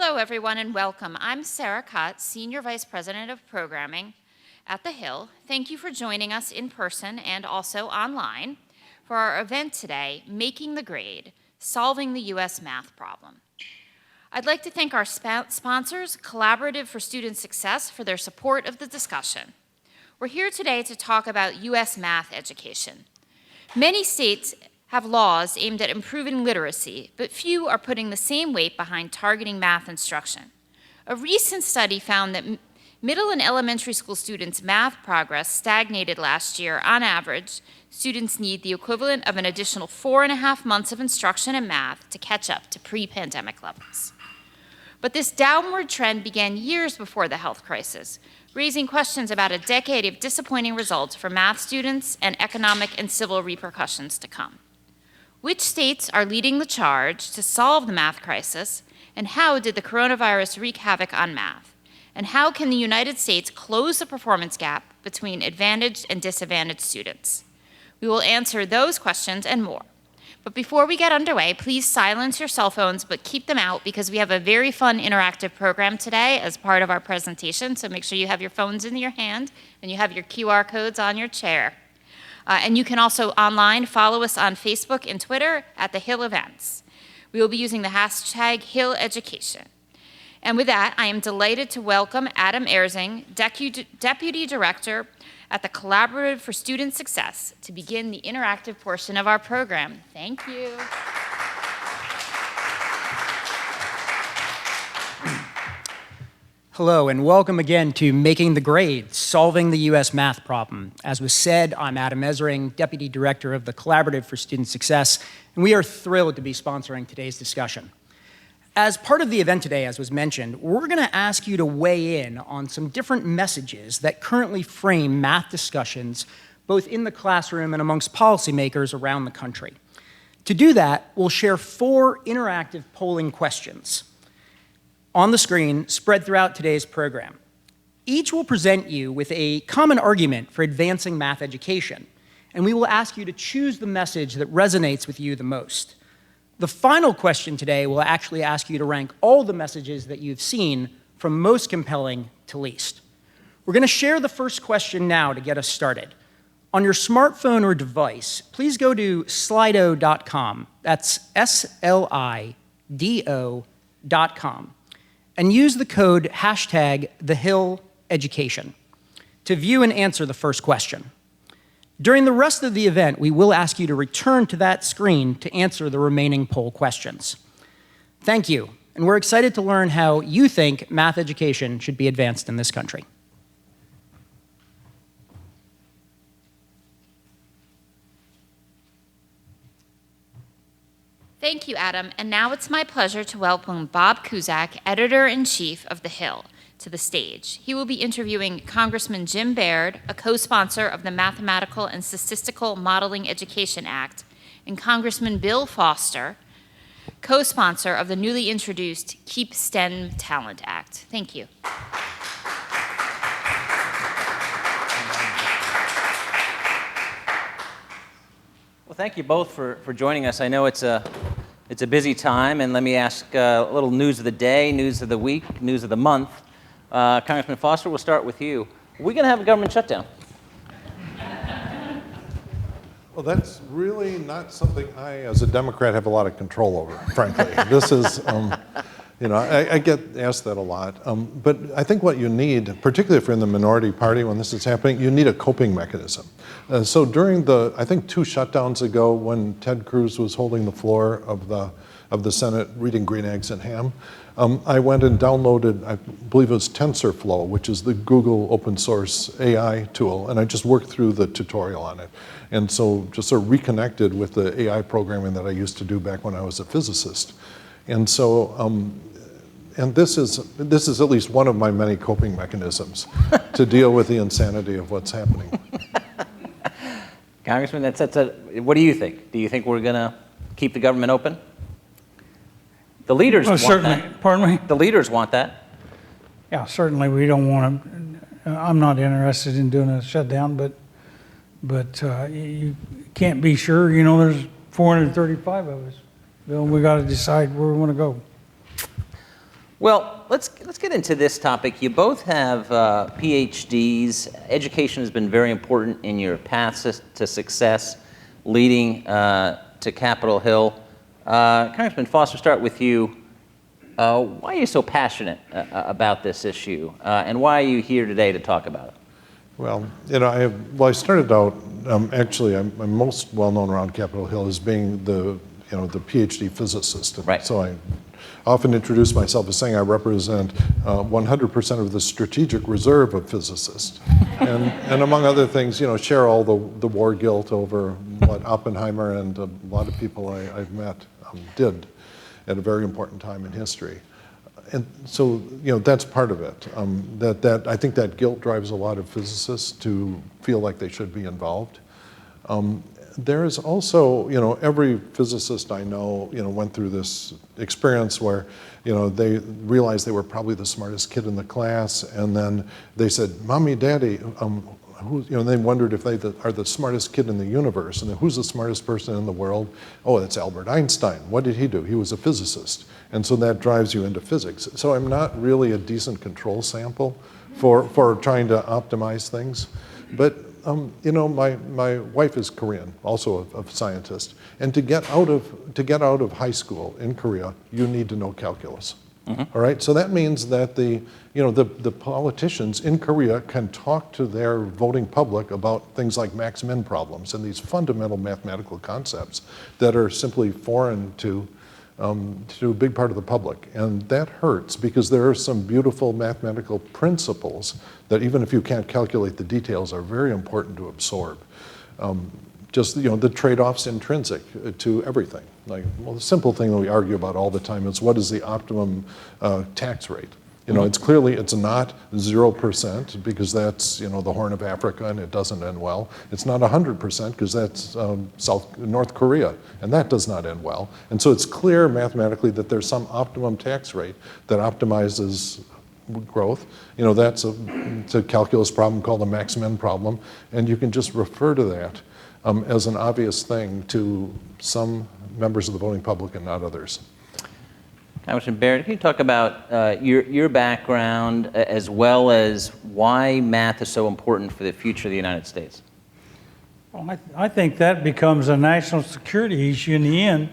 Hello, everyone, and welcome. I'm Sarah Cott, Senior Vice President of Programming at The Hill. Thank you for joining us in person and also online for our event today, Making the Grade, Solving the U.S. Math Problem. I'd like to thank our sponsors, Collaborative for Student Success, for their support of the discussion. We're here today to talk about U.S. math education. Many states have laws aimed at improving literacy, but few are putting the same weight behind targeting math instruction. A recent study found that middle and elementary school students' math progress stagnated last year. On average, students need the equivalent of an additional 4.5 months of instruction in math to catch up to pre-pandemic levels. But this downward trend began years before the health crisis, raising questions about a decade of disappointing results for math students and economic and civil repercussions to come. Which states are leading the charge to solve the math crisis, and how did the coronavirus wreak havoc on math? And how can the United States close the performance gap between advantaged and disadvantaged students? We will answer those questions and more. But before we get underway, please silence your cell phones, but keep them out because we have a very fun interactive program today as part of our presentation, so make sure you have your phones in your hand and you have your QR codes on your chair. And you can also online follow us on Facebook and Twitter at The Hill Events. We will be using the hashtag HillEducation. And with that, I am delighted to welcome Adam Erzing, Deputy Director at the Collaborative for Student Success, to begin the interactive portion of our program. Thank you. Hello, and welcome again to Making the Grade, Solving the U.S. Math Problem. As was said, I'm Adam Erzing, Deputy Director of the Collaborative for Student Success, and we are thrilled to be sponsoring today's discussion. As part of the event today, as was mentioned, we're going to ask you to weigh in on some different messages that currently frame math discussions, both in the classroom and amongst policymakers around the country. To do that, we'll share 4 interactive polling questions on the screen spread throughout today's program. Each will present you with a common argument for advancing math education, and we will ask you to choose the message that resonates with you the most. The final question today will actually ask you to rank all the messages that you've seen from most compelling to least. We're going to share the first question now to get us started. On your smartphone or device, please go to slido.com, that's SLIDO.com, and use the code hashtag #TheHillEducation to view and answer the first question. During the rest of the event, we will ask you to return to that screen to answer the remaining poll questions. Thank you, and we're excited to learn how you think math education should be advanced in this country. Thank you, Adam. And now it's my pleasure to welcome Bob Cusack, Editor-in-Chief of The Hill, to the stage. He will be interviewing Congressman Jim Baird, a co-sponsor of the Mathematical and Statistical Modeling Education Act, and Congressman Bill Foster, co-sponsor of the newly introduced Keep STEM Talent Act. Thank you. Well, thank you both for joining us. I know it's a busy time, and let me ask a little news of the day, news of the week, news of the month. Congressman Foster, we'll start with you. Are we going to have a government shutdown? Well, that's really not something I, as a Democrat, have a lot of control over, frankly. This is, I get asked that a lot. But I think what you need, particularly if you're in the minority party when this is happening, you need a coping mechanism. So during I think 2 shutdowns ago, when Ted Cruz was holding the floor of the Senate reading Green Eggs and Ham, I went and downloaded, I believe it was TensorFlow, which is the Google open source AI tool, and I just worked through the tutorial on it. And so just sort of reconnected with the AI programming that I used to do back when I was a physicist. And so, and this is at least one of my many coping mechanisms to deal with the insanity of what's happening. Congressman, what do you think? Do you think we're going to keep the government open? The leaders want certainly. that. Pardon me? The leaders want that. Yeah, certainly we don't want to. I'm not interested in doing a shutdown, but you can't be sure. You know, there's 435 of us. Bill, we got to decide where we want to go. Well, let's get into this topic. You both have PhDs. Education has been very important in your paths to success, leading to Capitol Hill. Congressman Foster, start with you. Why are you so passionate about this issue, and why are you here today to talk about it? Well, I started out, actually, I'm most well known around Capitol Hill as being the PhD physicist. Right. So I often introduce myself as saying I represent 100% of the strategic reserve of physicists. and among other things, share all the war guilt over what Oppenheimer and a lot of people I've met did at a very important time in history. And so, that's part of it. That I think that guilt drives a lot of physicists to feel like they should be involved. There is also, every physicist I know, went through this experience where, they realized they were probably the smartest kid in the class, and then they said, "Mommy, Daddy," they wondered if they are the smartest kid in the universe, and then who's the smartest person in the world? Oh, that's Albert Einstein. What did he do? He was a physicist, and so that drives you into physics. So I'm not really a decent control sample for trying to optimize things, but. My wife is Korean, also a scientist, and to get out of high school in Korea, you need to know calculus. Mm-hmm. All right, so that means that the politicians in Korea can talk to their voting public about things like max-min problems and these fundamental mathematical concepts that are simply foreign to a big part of the public. And that hurts because there are some beautiful mathematical principles that even if you can't calculate the details are very important to absorb. The trade-offs intrinsic to everything. Like, the simple thing that we argue about all the time is what is the optimum tax rate? It's not 0% because that's, the Horn of Africa and it doesn't end well. It's not 100% because that's North Korea and that does not end well. And so it's clear mathematically that there's some optimum tax rate that optimizes growth. That's a calculus problem called a max-min problem, and you can just refer to that as an obvious thing to some members of the voting public and not others. Congressman Barrett, can you talk about your background as well as why math is so important for the future of the United States? Well, I think that becomes a national security issue in the end,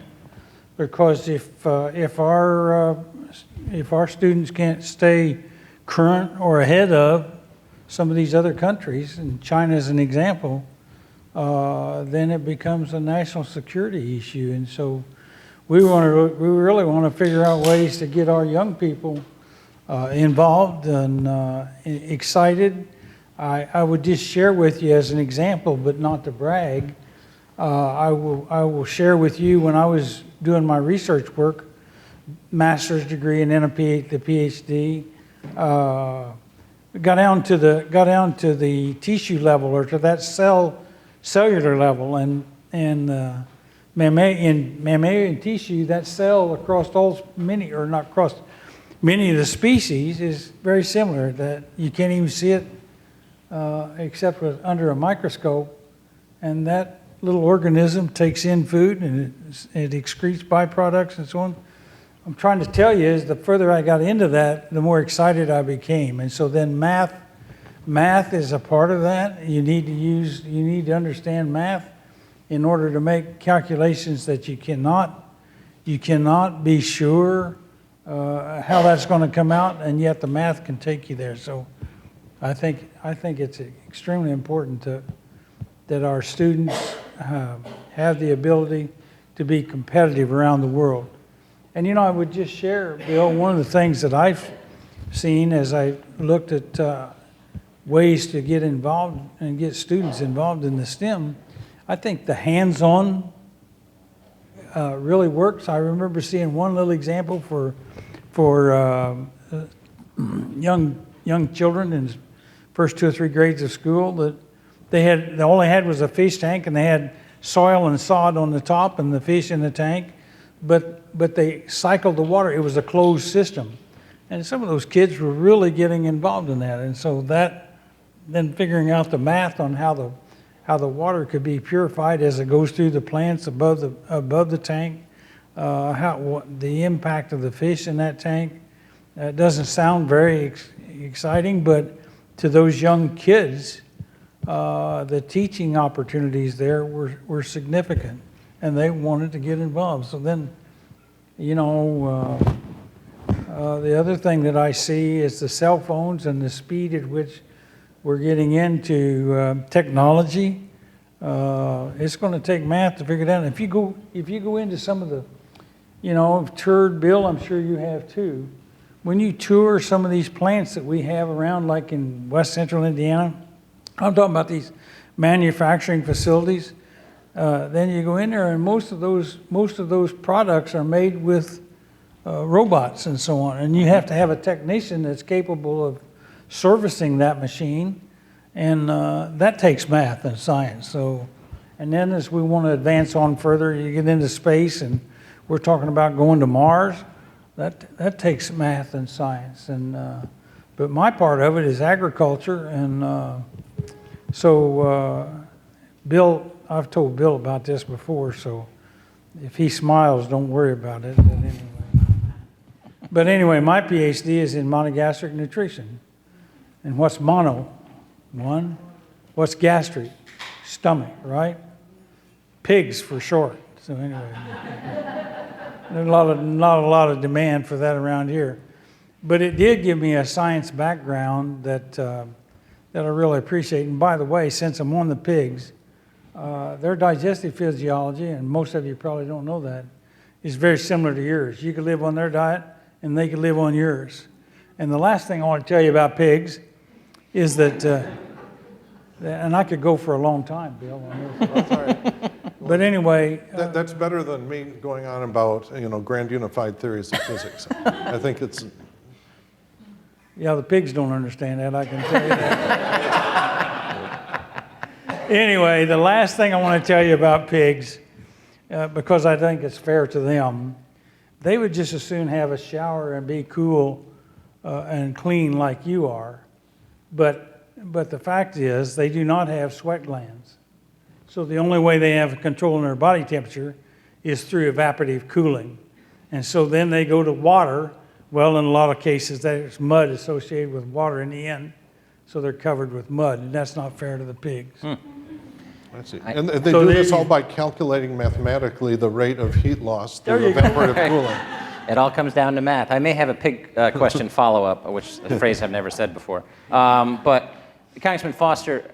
because if our students can't stay current or ahead of some of these other countries, and China is an example, then it becomes a national security issue. And so we really want to figure out ways to get our young people involved and excited. I would just share with you as an example, but not to brag. I will share with you when I was doing my research work, master's degree and then the PhD. Got down to the tissue level or to that cellular level, and mammalian tissue, that cell across many of the species is very similar. That you can't even see it except under a microscope, and that little organism takes in food and it excretes byproducts and so on. I'm trying to tell you is the further I got into that, the more excited I became. And so then math is a part of that. You need to understand math in order to make calculations that you cannot be sure how that's going to come out, and yet the math can take you there. So I think it's extremely important that our students have the ability to be competitive around the world. And I would just share, Bill, one of the things that I've seen as I looked at ways to get involved and get students involved in the STEM, I think the hands-on really works. I remember seeing one little example for young children in the first 2 or 3 grades of school that they only had was a fish tank, and they had soil and sod on the top and the fish in the tank, but they cycled the water. It was a closed system, and some of those kids were really getting involved in that. And so that, then figuring out the math on how the water could be purified as it goes through the plants above the tank, the impact of the fish in that tank, It doesn't sound very exciting, but to those young kids, the teaching opportunities there were significant, and they wanted to get involved. So then, you know, the other thing that I see is the cell phones and the speed at which we're getting into technology. It's going to take math to figure it out. If you go into some of the, you know, toured, Bill, I'm sure you have too. When you tour some of these plants that we have around, like in West Central Indiana, I'm talking about these manufacturing facilities. Then you go in there, and most of those products are made with robots and so on. And you have to have a technician that's capable of servicing that machine, and that takes math and science. So, and then as we want to advance on further, you get into space, and we're talking about going to Mars. That takes math and science. And but my part of it is agriculture, and Bill, I've told Bill about this before, so if he smiles, don't worry about it. But anyway, my PhD is in monogastric nutrition. And what's mono? One. What's gastric? Stomach, right? Pigs for short. So anyway, there's not a lot of demand for that around here. But it did give me a science background that I really appreciate. And by the way, since I'm on the pigs, their digestive physiology, and most of you probably don't know that, is very similar to yours. You could live on their diet, and they could live on yours. And the last thing I want to tell you about pigs is that, and I could go for a long time, Bill. That's all right. But anyway. That's better than me going on about, you know, grand unified theories of physics. I think it's... Yeah, the pigs don't understand that, I can tell you that. Anyway, the last thing I want to tell you about pigs, because I think it's fair to them, they would just as soon have a shower and be cool and clean like you are. But the fact is, they do not have sweat glands. So the only way they have control in their body temperature is through evaporative cooling. And so then they go to water. Well, in a lot of cases, there's mud associated with water in the end, so they're covered with mud, and that's not fair to the pigs. I see. And they do this all by calculating mathematically the rate of heat loss through evaporative cooling. It all comes down to math. I may have a pig question follow-up, which is a phrase I've never said before. But Congressman Foster,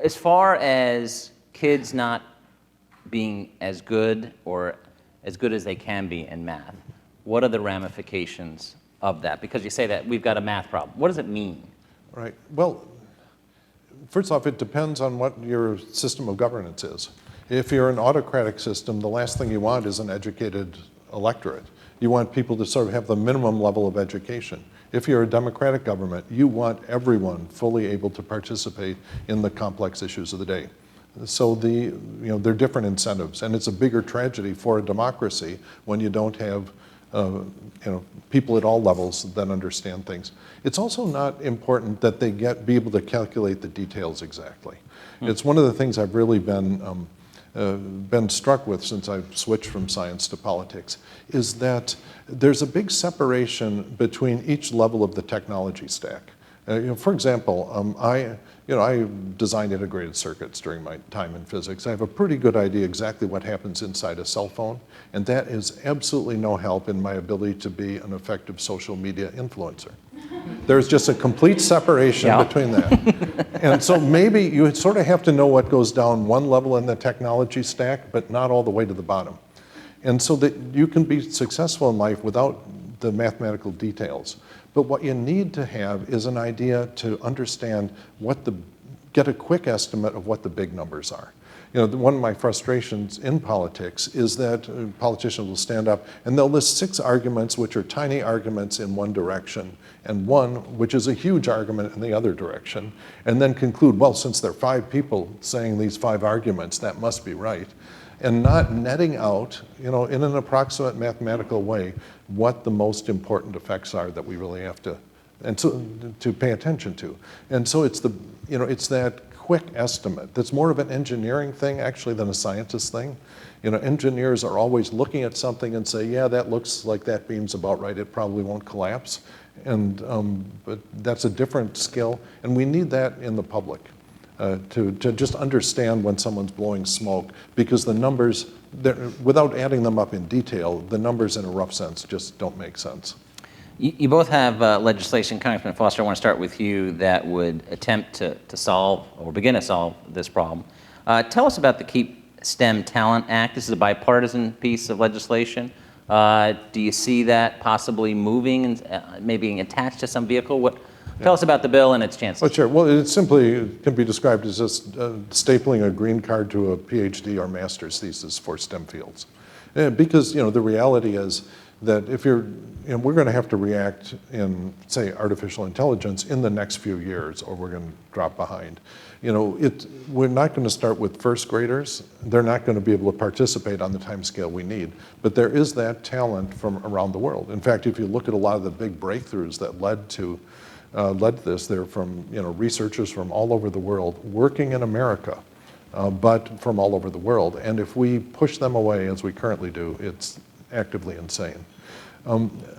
as far as kids not being as good or as good as they can be in math, what are the ramifications of that? Because you say that we've got a math problem. What does it mean? Right. Well, first off, it depends on what your system of governance is. If you're an autocratic system, the last thing you want is an educated electorate. You want people to sort of have the minimum level of education. If you're a democratic government, you want everyone fully able to participate in the complex issues of the day. So there are different incentives, and it's a bigger tragedy for a democracy when you don't have people at all levels that understand things. It's also not important that they be able to calculate the details exactly. It's one of the things I've really been struck with since I've switched from science to politics, is that there's a big separation between each level of the technology stack. For example, I designed integrated circuits during my time in physics. I have a pretty good idea exactly what happens inside a cell phone, and that is absolutely no help in my ability to be an effective social media influencer. There's just a complete separation between that. And so maybe you sort of have to know what goes down one level in the technology stack, but not all the way to the bottom. And so that you can be successful in life without the mathematical details. But what you need to have is an idea to understand get a quick estimate of what the big numbers are. One of my frustrations in politics is that politicians will stand up and they'll list 6 arguments which are tiny arguments in one direction and one which is a huge argument in the other direction, and then conclude, well, since there are 5 people saying these 5 arguments, that must be right. And not netting out, in an approximate mathematical way, what the most important effects are that we really have to pay attention to. And so it's that quick estimate. That's more of an engineering thing actually than a scientist thing. You know, engineers are always looking at something and say, yeah, that looks like that beam's about right. It probably won't collapse. And, but that's a different skill. And we need that in the public to just understand when someone's blowing smoke, because the numbers, without adding them up in detail, the numbers in a rough sense just don't make sense. You both have legislation, Congressman Foster, I want to start with you, that would attempt to solve or begin to solve this problem. Tell us about the Keep STEM Talent Act. This is a bipartisan piece of legislation. Do you see that possibly moving and maybe being attached to some vehicle? Tell us about the bill and its chances. Well, sure. Well, it simply can be described as just stapling a green card to a PhD or master's thesis for STEM fields. Because, you know, the reality is that if you're, you know, we're going to have to react in, say, artificial intelligence in the next few years, or we're going to drop behind. You know, we're not going to start with first graders. They're not going to be able to participate on the time scale we need. But there is that talent from around the world. In fact, if you look at a lot of the big breakthroughs that led to this, they're from, you know, researchers from all over the world working in America, but from all over the world. And if we push them away, as we currently do, it's actively insane.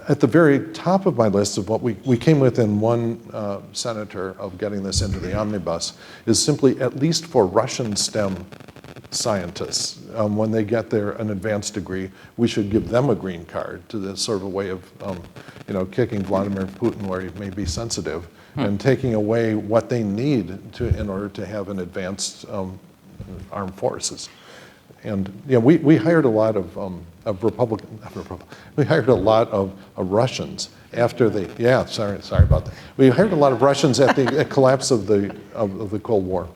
At the very top of my list of what we came within one senator of getting this into the omnibus is simply, at least for Russian STEM scientists, when they get an advanced degree, we should give them a green card, to this sort of a way of you know, kicking Vladimir Putin where he may be sensitive and taking away what they need in order to have an advanced armed forces. And yeah, we hired a lot of we hired a lot of Russians after the, yeah, sorry about that. We hired a lot of Russians at the collapse of the Cold War.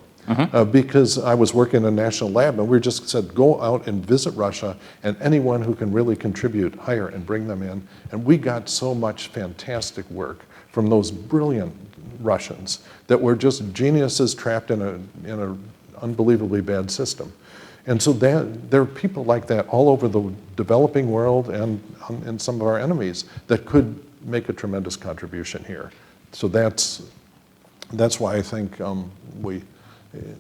Because I was working in a national lab, and we just said, go out and visit Russia, and anyone who can really contribute, hire and bring them in. And we got so much fantastic work from those brilliant Russians that were just geniuses trapped in an unbelievably bad system. And so there are people like that all over the developing world and some of our enemies that could make a tremendous contribution here. So that's why I think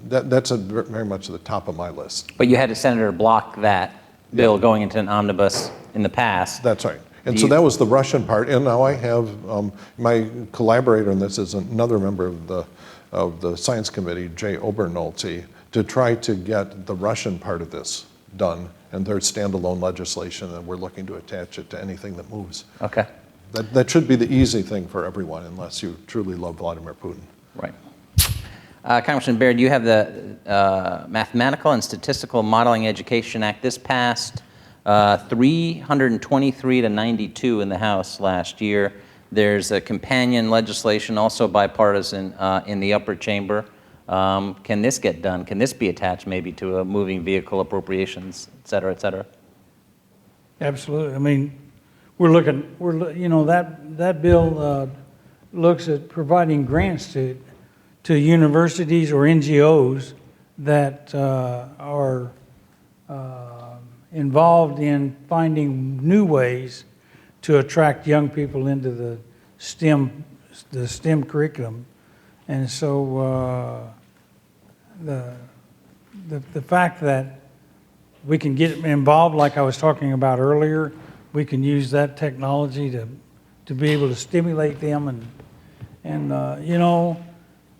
that's very much at the top of my list. But you had a senator block that bill going into an omnibus in the past. That's right. And so that was the Russian part. And now I have my collaborator in this is another member of the Science Committee, Jay Obernolte, to try to get the Russian part of this done. And there's standalone legislation, and we're looking to attach it to anything that moves. Okay. That should be the easy thing for everyone, unless you truly love Vladimir Putin. Right. Congressman Baird, you have the Mathematical and Statistical Modeling Education Act. This passed 323 to 92 in the House last year. There's a companion legislation, also bipartisan, in the upper chamber. Can this get done? Can this be attached maybe to a moving vehicle appropriations, et cetera, et cetera? Absolutely. I mean, you know, that bill looks at providing grants to universities or NGOs that are involved in finding new ways to attract young people into the STEM curriculum. And so the fact that we can get involved, like I was talking about earlier, we can use that technology to be able to stimulate them and you know,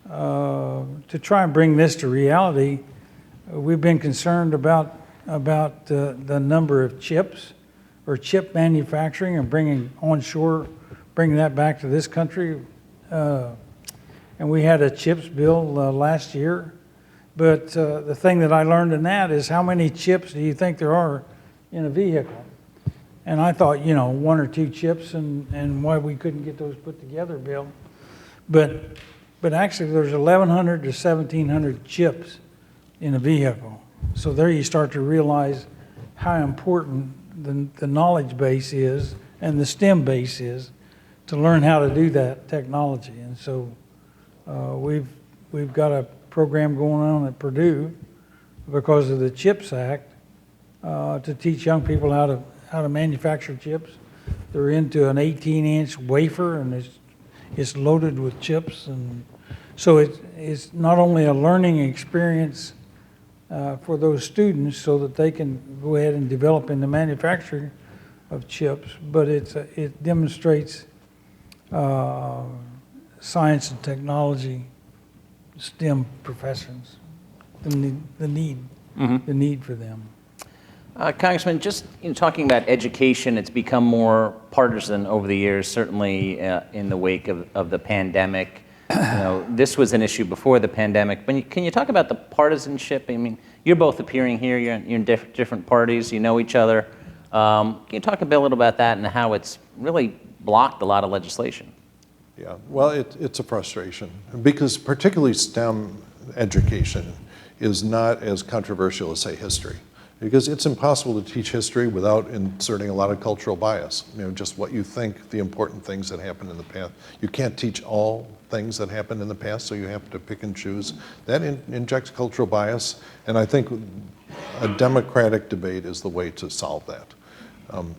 to try and bring this to reality. We've been concerned about the number of chips or chip manufacturing and bringing that back to this country. And we had a CHIPS bill last year. But the thing that I learned in that is, how many chips do you think there are in a vehicle? And I thought, you know, 1 or 2 chips, and why we couldn't get those put together, Bill. But actually, there's 1,100 to 1,700 chips in a vehicle. So there you start to realize how important the knowledge base is and the STEM base is to learn how to do that technology. And so we've got a program going on at Purdue because of the CHIPS Act to teach young people how to manufacture chips. They're into an 18-inch wafer, and it's loaded with chips. And So it's not only a learning experience for those students so that they can go ahead and develop in the manufacturing of chips, but it demonstrates science and technology, STEM professions, the need for them. Congressman, just talking about education, it's become more partisan over the years, certainly in the wake of the pandemic. This was an issue before the pandemic. But can you talk about the partisanship? I mean, you're both appearing here. You're in different parties. You know each other. Can you talk a little about that and how it's really blocked a lot of legislation? Yeah, well, it's a frustration because particularly STEM education is not as controversial as, say, history. Because it's impossible to teach history without inserting a lot of cultural bias. Just what you think the important things that happened in the past. You can't teach all things that happened in the past, so you have to pick and choose. That injects cultural bias, and I think a democratic debate is the way to solve that.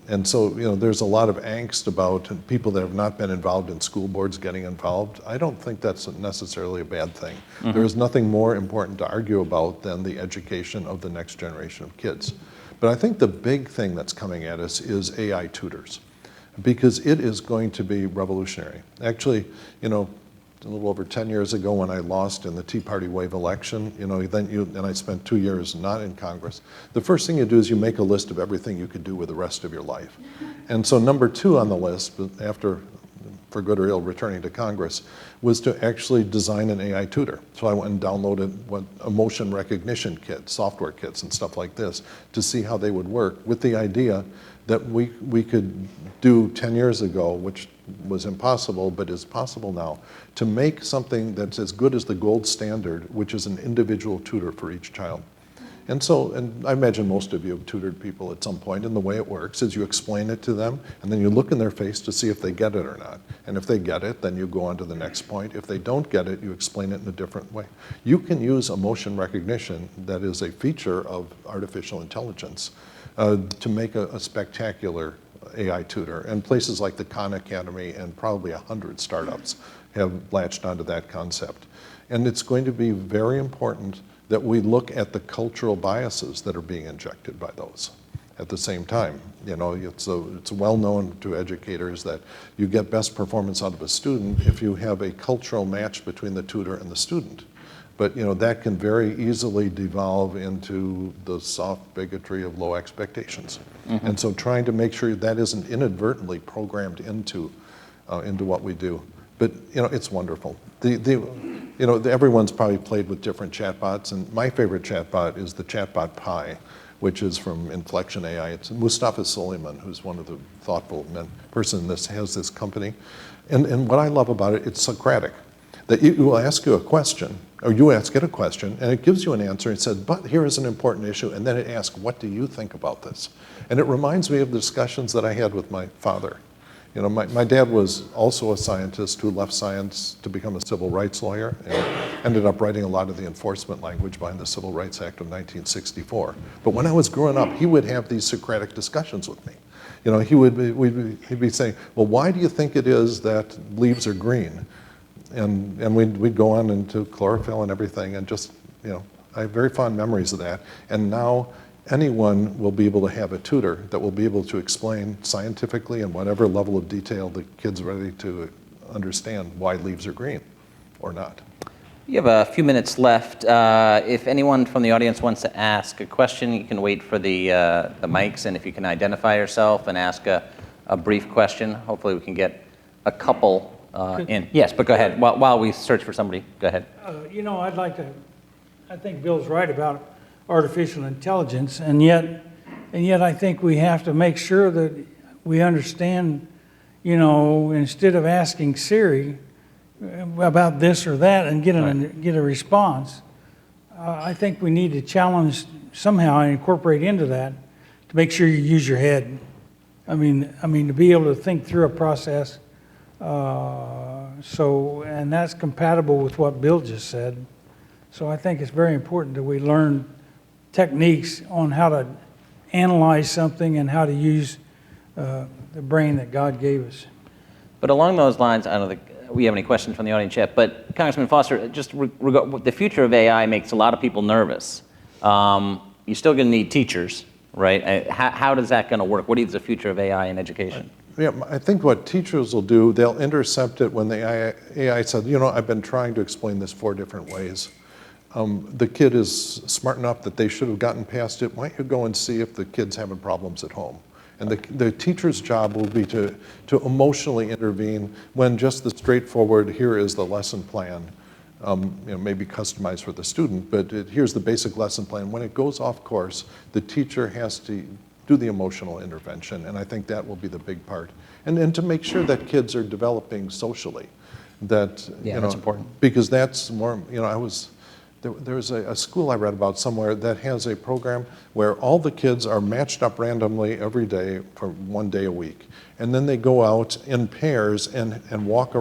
And so, there's a lot of angst about people that have not been involved in school boards getting involved. I don't think that's necessarily a bad thing. Mm-hmm. There is nothing more important to argue about than the education of the next generation of kids. But I think the big thing that's coming at us is AI tutors, because it is going to be revolutionary. Actually, a little over 10 years ago when I lost in the Tea Party wave election, and I spent 2 years not in Congress, the first thing you do is you make a list of everything you could do with the rest of your life. And so number 2 on the list, after, for good or ill, returning to Congress, was to actually design an AI tutor. So I went and downloaded a motion recognition kit, software kits and stuff like this, to see how they would work, with the idea that we could do 10 years ago, which was impossible, but is possible now, to make something that's as good as the gold standard, which is an individual tutor for each child. And I imagine most of you have tutored people at some point, and the way it works is you explain it to them, and then you look in their face to see if they get it or not. And if they get it, then you go on to the next point. If they don't get it, you explain it in a different way. You can use a motion recognition that is a feature of artificial intelligence to make a spectacular AI tutor. And places like the Khan Academy and probably 100 startups have latched onto that concept. And it's going to be very important that we look at the cultural biases that are being injected by those at the same time. It's well known to educators that you get best performance out of a student if you have a cultural match between the tutor and the student. But that can very easily devolve into the soft bigotry of low expectations. Mm-hmm. And so trying to make sure that isn't inadvertently programmed into what we do. But it's wonderful. Everyone's probably played with different chatbots, and my favorite chatbot is the chatbot Pi, which is from Inflection AI. It's Mustafa Suleyman, who's one of the thoughtful person that has this company. And what I love about it, it's Socratic. That it will ask you a question, or you ask it a question, and it gives you an answer. It says, but here is an important issue, and then it asks, what do you think about this? And it reminds me of the discussions that I had with my father. My dad was also a scientist who left science to become a civil rights lawyer and ended up writing a lot of the enforcement language behind the Civil Rights Act of 1964. But when I was growing up, he would have these Socratic discussions with me. He'd be saying, well, why do you think it is that leaves are green? And we'd go on into chlorophyll and everything, and just, I have very fond memories of that. And now anyone will be able to have a tutor that will be able to explain scientifically and whatever level of detail the kid's ready to understand why leaves are green or not. You have a few minutes left. If anyone from the audience wants to ask a question, you can wait for the mics, and if you can identify yourself and ask a brief question, hopefully we can get a couple in. Yes, but go ahead. While we search for somebody, go ahead. I think Bill's right about artificial intelligence, and yet I think we have to make sure that we understand, instead of asking Siri about this or that and get a response, I think we need to challenge somehow and incorporate into that to make sure you use your head. I mean to be able to think through a process. And that's compatible with what Bill just said. So I think it's very important that we learn techniques on how to analyze something and how to use the brain that God gave us. But along those lines, I don't think we have any questions from the audience yet, but Congressman Foster, just the future of AI makes a lot of people nervous. You're still going to need teachers, right? How is that going to work? What is the future of AI in education? Yeah, I think what teachers will do, they'll intercept it when the AI said, you know, I've been trying to explain this 4 different ways. The kid is smart enough that they should have gotten past it. Why don't you go and see if the kid's having problems at home? And the teacher's job will be to emotionally intervene when just the straightforward, here is the lesson plan, you know, maybe customized for the student, but here's the basic lesson plan. When it goes off course, the teacher has to do the emotional intervention, and I think that will be the big part. And to make sure that kids are developing socially, that, Yeah, you know, that's important. because that's more, you know, there's a school I read about somewhere that has a program where all the kids are matched up randomly every day for 1 day a week. And then they go out in pairs and walk a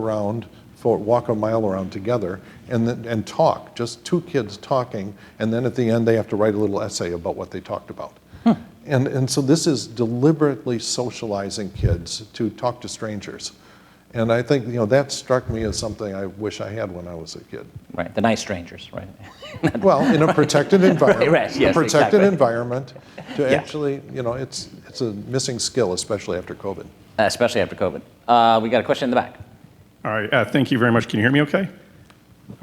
mile around together and talk, just 2 kids talking. And then at the end, they have to write a little essay about what they talked about. And so this is deliberately socializing kids to talk to strangers. And I think, you know, that struck me as something I wish I had when I was a kid. Right, the nice strangers, right? Well, in a protected environment. Right, yes, a protected exactly. environment to Yeah. actually, you know, it's a missing skill, especially after COVID. Especially after COVID. We got a question in the back. All right, thank you very much. Can you hear me okay?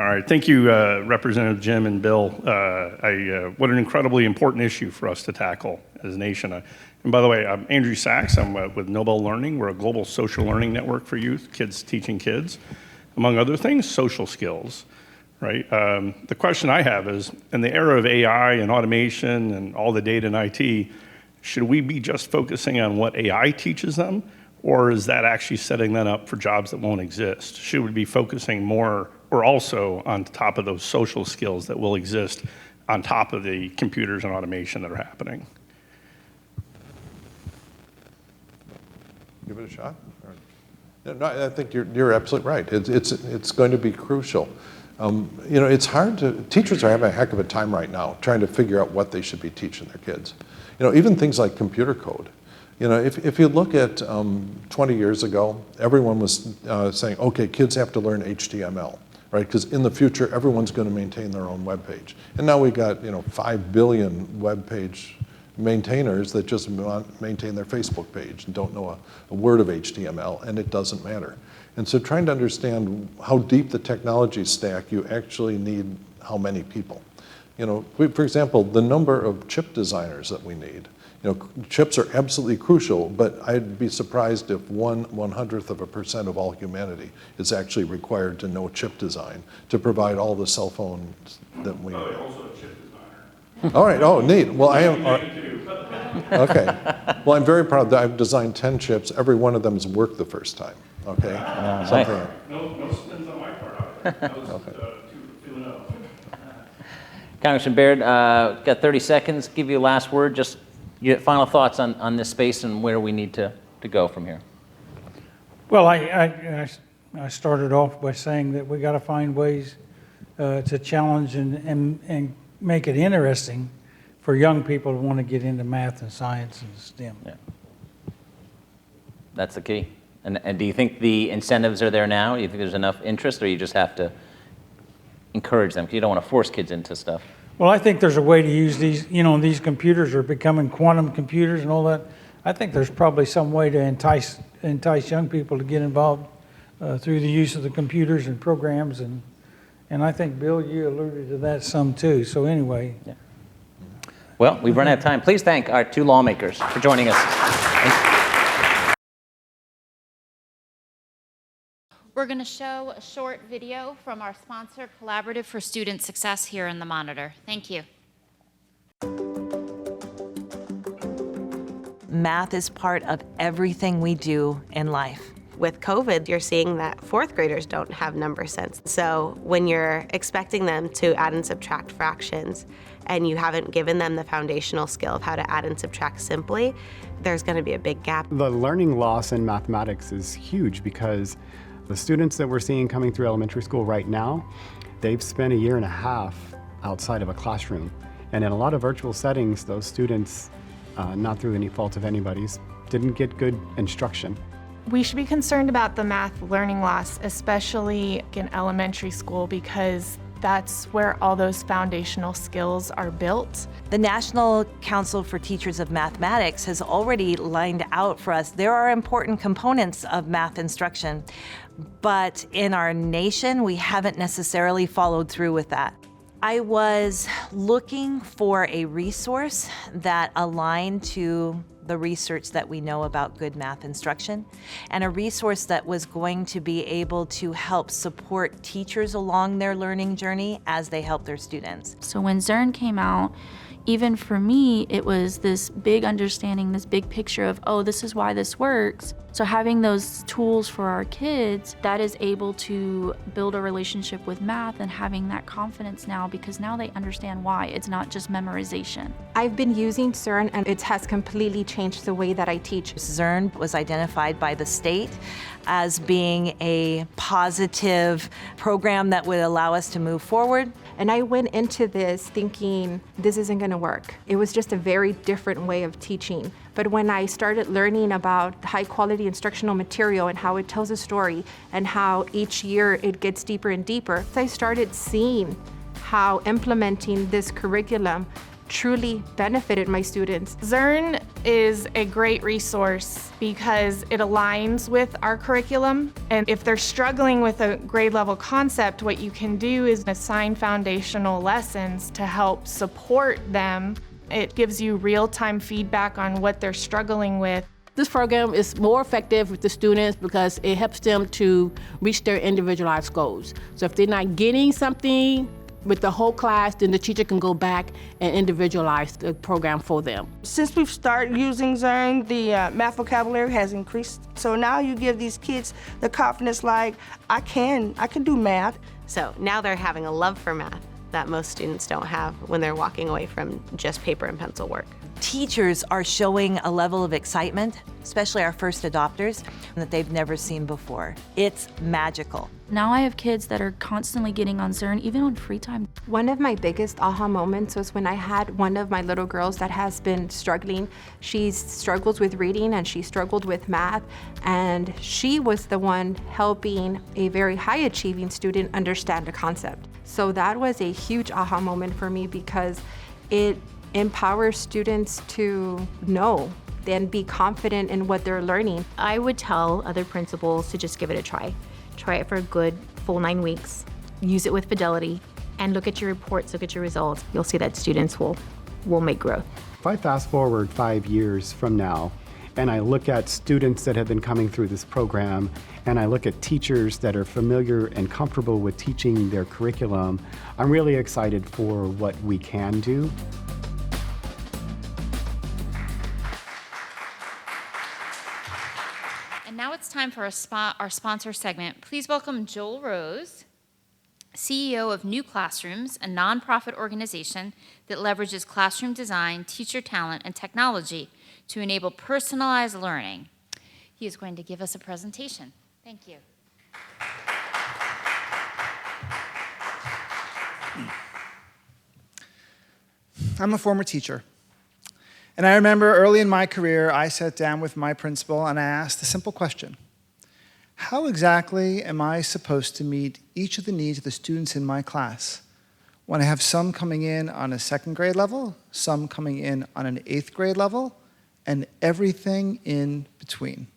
All right, thank you, Representative Jim and Bill. What an incredibly important issue for us to tackle as a nation. And by the way, I'm Andrew Sachs. I'm with Nobel Learning. We're a global social learning network for youth, kids teaching kids, among other things, social skills, right? The question I have is, in the era of AI and automation and all the data in IT, should we be just focusing on what AI teaches them, or is that actually setting them up for jobs that won't exist? Should we be focusing more or also on top of those social skills that will exist on top of the computers and automation that are happening? Give it a shot? No, I think you're absolutely right. It's going to be crucial. You know, it's hard teachers are having a heck of a time right now trying to figure out what they should be teaching their kids. You know, even things like computer code. You know, if you look at 20 years ago, everyone was saying, okay, kids have to learn HTML, right? Because in the future, everyone's going to maintain their own web page. And now we've got, you know, 5 billion web page maintainers that just maintain their Facebook page and don't know a word of HTML, and it doesn't matter. And so trying to understand how deep the technology stack, you actually need how many people. You know, for example, the number of chip designers that we need. You know, chips are absolutely crucial, but I'd be surprised if 1/100% of all humanity is actually required to know chip design to provide all the cell phones that we need. Also a chip designer. All right, oh, neat. Well, I am, okay. Well, I'm very proud that I've designed 10 chips. Every one of them has worked the first time, okay? Something. No spins on my part. That was 2-0. Congressman Baird, got 30 seconds. Give you a last word. Just your final thoughts on this space and where we need to go from here. Well, I started off by saying that we got to find ways to challenge and make it interesting for young people to want to get into math and science and STEM. Yeah. That's the key. And do you think the incentives are there now? Do you think there's enough interest, or you just have to encourage them? Because you don't want to force kids into stuff. Well, I think there's a way to use these, you know, these computers are becoming quantum computers and all that. I think there's probably some way to entice young people to get involved through the use of the computers and programs. And I think, Bill, you alluded to that some too. So anyway. Yeah. Well, we've run out of time. Please thank our 2 lawmakers for joining us. We're going to show a short video from our sponsor, Collaborative for Student Success, here in the monitor. Thank you. Math is part of everything we do in life. With COVID, you're seeing that 4th graders don't have number sense. So when you're expecting them to add and subtract fractions and you haven't given them the foundational skill of how to add and subtract simply, there's going to be a big gap. The learning loss in mathematics is huge because the students that we're seeing coming through elementary school right now, they've spent 1.5 years outside of a classroom. And in a lot of virtual settings, those students, not through any fault of anybody's, didn't get good instruction. We should be concerned about the math learning loss, especially in elementary school, because that's where all those foundational skills are built. The National Council for Teachers of Mathematics has already lined out for us, there are important components of math instruction, but in our nation, we haven't necessarily followed through with that. I was looking for a resource that aligned to the research that we know about good math instruction, and a resource that was going to be able to help support teachers along their learning journey as they help their students. So when Zearn came out, even for me, it was this big understanding, this big picture of, oh, this is why this works. So having those tools for our kids, that is able to build a relationship with math and having that confidence now, because now they understand why. It's not just memorization. I've been using Zearn and it has completely changed the way that I teach. Zearn was identified by the state as being a positive program that would allow us to move forward. And I went into this thinking, this isn't gonna work. It was just a very different way of teaching. But when I started learning about high quality instructional material and how it tells a story and how each year it gets deeper and deeper, I started seeing how implementing this curriculum truly benefited my students. Zearn is a great resource because it aligns with our curriculum. And if they're struggling with a grade level concept, what you can do is assign foundational lessons to help support them. It gives you real-time feedback on what they're struggling with. This program is more effective with the students because it helps them to reach their individualized goals. So if they're not getting something with the whole class, then the teacher can go back and individualize the program for them. Since we've started using Zearn, the math vocabulary has increased. So now you give these kids the confidence like, I can do math. So now they're having a love for math that most students don't have when they're walking away from just paper and pencil work. Teachers are showing a level of excitement, especially our first adopters, that they've never seen before. It's magical. Now I have kids that are constantly getting on Zearn, even on free time. One of my biggest aha moments was when I had one of my little girls that has been struggling. She struggles with reading and she struggled with math, and she was the one helping a very high achieving student understand a concept. So that was a huge aha moment for me because it empowers students to know and be confident in what they're learning. I would tell other principals to just give it a try. Try it for a good full 9 weeks. Use it with fidelity and look at your reports, look at your results. You'll see that students will make growth. If I fast forward 5 years from now, and I look at students that have been coming through this program, and I look at teachers that are familiar and comfortable with teaching their curriculum, I'm really excited for what we can do. And now it's time for our sponsor segment. Please welcome Joel Rose, CEO of New Classrooms, a nonprofit organization that leverages classroom design, teacher talent, and technology to enable personalized learning. He is going to give us a presentation. Thank you. I'm a former teacher. And I remember early in my career, I sat down with my principal and I asked a simple question. How exactly am I supposed to meet each of the needs of the students in my class when I have some coming in on a 2nd grade level, some coming in on an 8th grade level, and everything in between?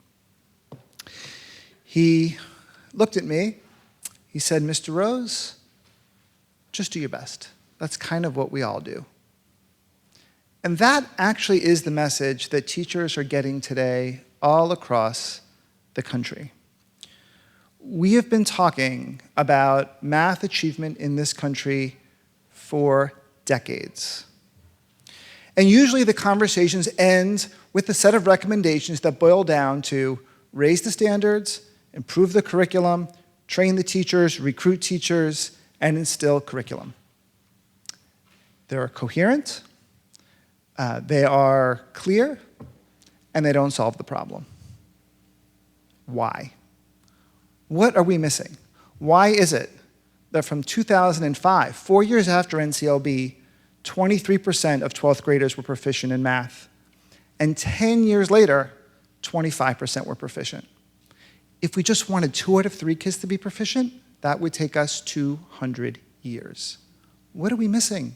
He looked at me, he said, Mr. Rose, just do your best. That's kind of what we all do. And that actually is the message that teachers are getting today all across the country. We have been talking about math achievement in this country for decades. And usually the conversations end with a set of recommendations that boil down to raise the standards, improve the curriculum, train the teachers, recruit teachers, and instill curriculum. They're coherent, they are clear, and they don't solve the problem. Why? What are we missing? Why is it that from 2005, 4 years after NCLB, 23% of 12th graders were proficient in math, and 10 years later, 25% were proficient? If we just wanted 2 out of 3 kids to be proficient, that would take us 200 years. What are we missing?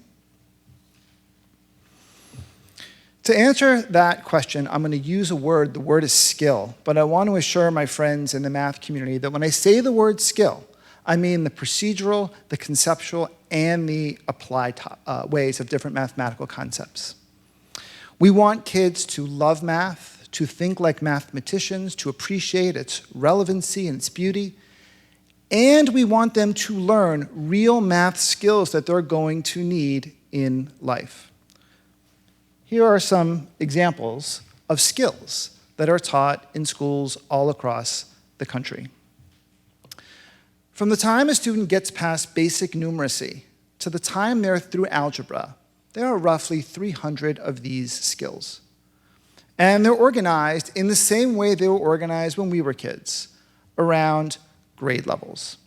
To answer that question, I'm going to use a word. The word is skill. But I want to assure my friends in the math community that when I say the word skill, I mean the procedural, the conceptual, and the applied ways of different mathematical concepts. We want kids to love math, to think like mathematicians, to appreciate its relevancy and its beauty, and we want them to learn real math skills that they're going to need in life. Here are some examples of skills that are taught in schools all across the country. From the time a student gets past basic numeracy to the time they're through algebra, there are roughly 300 of these skills. And they're organized in the same way they were organized when we were kids, around grade levels.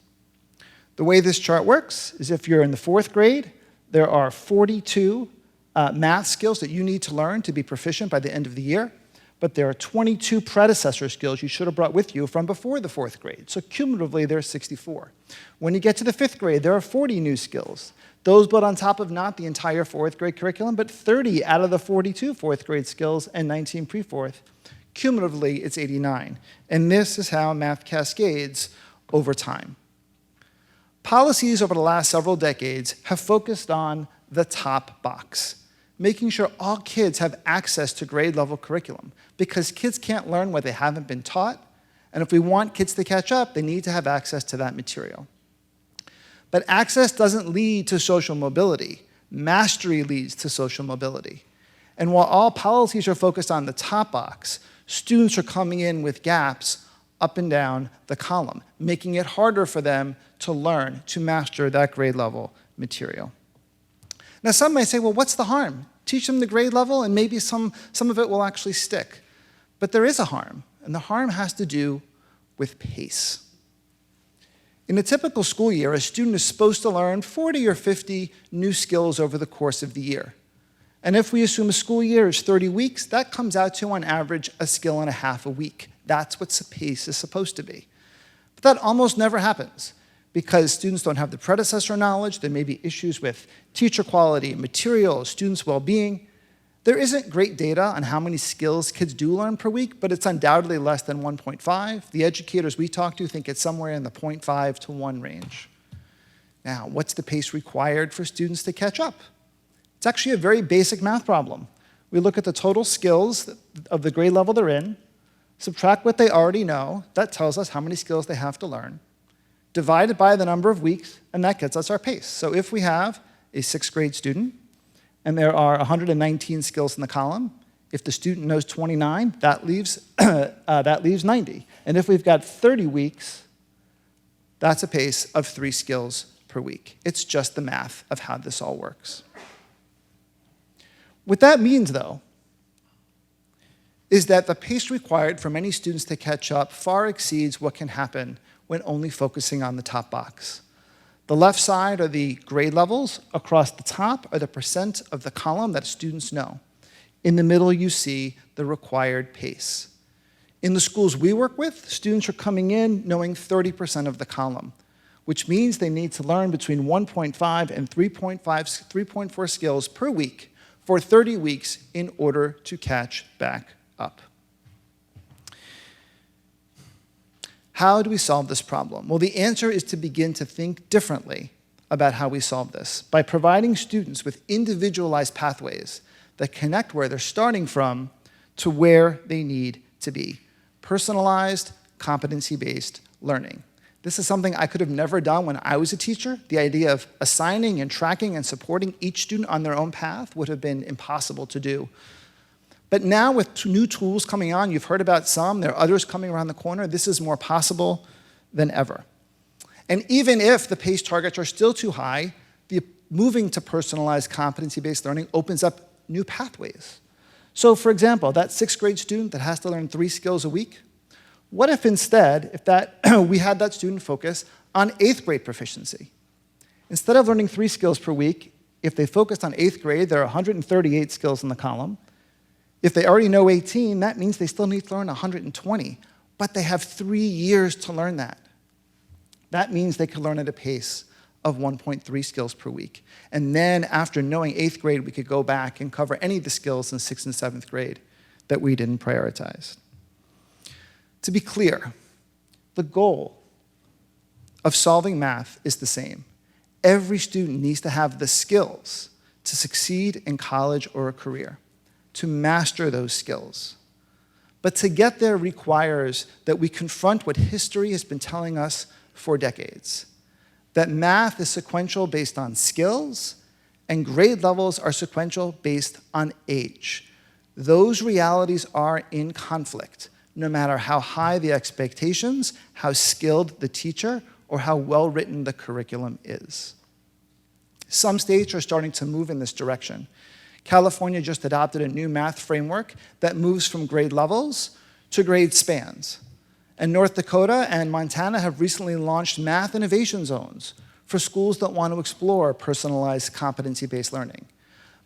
The way this chart works is if you're in the 4th grade, there are 42 math skills that you need to learn to be proficient by the end of the year, but there are 22 predecessor skills you should have brought with you from before the 4th grade. So cumulatively, there are 64. When you get to the 5th grade, there are 40 new skills. Those built on top of not the entire 4th grade curriculum, but 30 out of the 42 4th grade skills and 19 pre-4th. Cumulatively, it's 89. And this is how math cascades over time. Policies over the last several decades have focused on the top box, making sure all kids have access to grade-level curriculum, because kids can't learn what they haven't been taught, and if we want kids to catch up, they need to have access to that material. But access doesn't lead to social mobility. Mastery leads to social mobility. And while all policies are focused on the top box, students are coming in with gaps up and down the column, making it harder for them to learn, to master that grade-level material. Now, some may say, well, what's the harm? Teach them the grade level, and maybe some of it will actually stick. But there is a harm, and the harm has to do with pace. In a typical school year, a student is supposed to learn 40 or 50 new skills over the course of the year. And if we assume a school year is 30 weeks, that comes out to, on average, a skill and a half a week. That's what pace is supposed to be. But that almost never happens, because students don't have the predecessor knowledge. There may be issues with teacher quality, material, students' well-being. There isn't great data on how many skills kids do learn per week, but it's undoubtedly less than 1.5. The educators we talk to think it's somewhere in the 0.5 to 1 range. Now, what's the pace required for students to catch up? It's actually a very basic math problem. We look at the total skills of the grade level they're in, subtract what they already know, that tells us how many skills they have to learn, divide it by the number of weeks, and that gets us our pace. So if we have a 6th grade student, and there are 119 skills in the column, if the student knows 29, that leaves 90. And if we've got 30 weeks, that's a pace of 3 skills per week. It's just the math of how this all works. What that means, though, is that the pace required for many students to catch up far exceeds what can happen when only focusing on the top box. The left side are the grade levels. Across the top are the percent of the column that students know. In the middle, you see the required pace. In the schools we work with, students are coming in knowing 30% of the column, which means they need to learn between 1.5 and 3.4 skills per week for 30 weeks in order to catch back up. How do we solve this problem? Well, the answer is to begin to think differently about how we solve this by providing students with individualized pathways that connect where they're starting from to where they need to be. Personalized, competency-based learning. This is something I could have never done when I was a teacher. The idea of assigning and tracking and supporting each student on their own path would have been impossible to do. But now with new tools coming on, you've heard about some, there are others coming around the corner, this is more possible than ever. And even if the PACE targets are still too high, moving to personalized competency-based learning opens up new pathways. So for example, that 6th grade student that has to learn 3 skills a week, what if instead, we had that student focus on 8th grade proficiency? Instead of learning 3 skills per week, if they focused on 8th grade, there are 138 skills in the column. If they already know 18, that means they still need to learn 120. but they have 3 years to learn that. That means they could learn at a pace of 1.3 skills per week. And then after knowing 8th grade, we could go back and cover any of the skills in 6th and 7th grade that we didn't prioritize. To be clear, the goal of solving math is the same. Every student needs to have the skills to succeed in college or a career, to master those skills. But to get there requires that we confront what history has been telling us for decades, that math is sequential based on skills, and grade levels are sequential based on age. Those realities are in conflict, no matter how high the expectations, how skilled the teacher, or how well-written the curriculum is. Some states are starting to move in this direction. California just adopted a new math framework that moves from grade levels to grade spans. And North Dakota and Montana have recently launched math innovation zones for schools that want to explore personalized competency-based learning.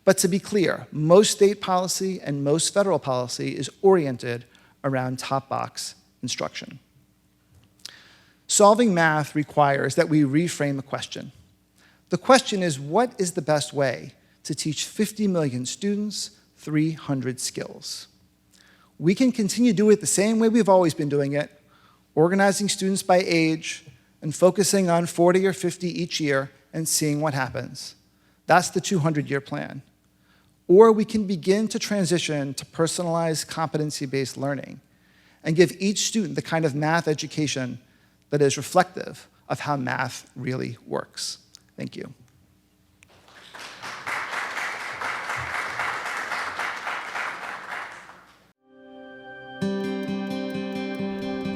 But to be clear, most state policy and most federal policy is oriented around top-box instruction. Solving math requires that we reframe the question. The question is, what is the best way to teach 50 million students 300 skills? We can continue to do it the same way we've always been doing it, organizing students by age and focusing on 40 or 50 each year and seeing what happens. That's the 200-year plan. Or we can begin to transition to personalized competency-based learning and give each student the kind of math education that is reflective of how math really works. Thank you.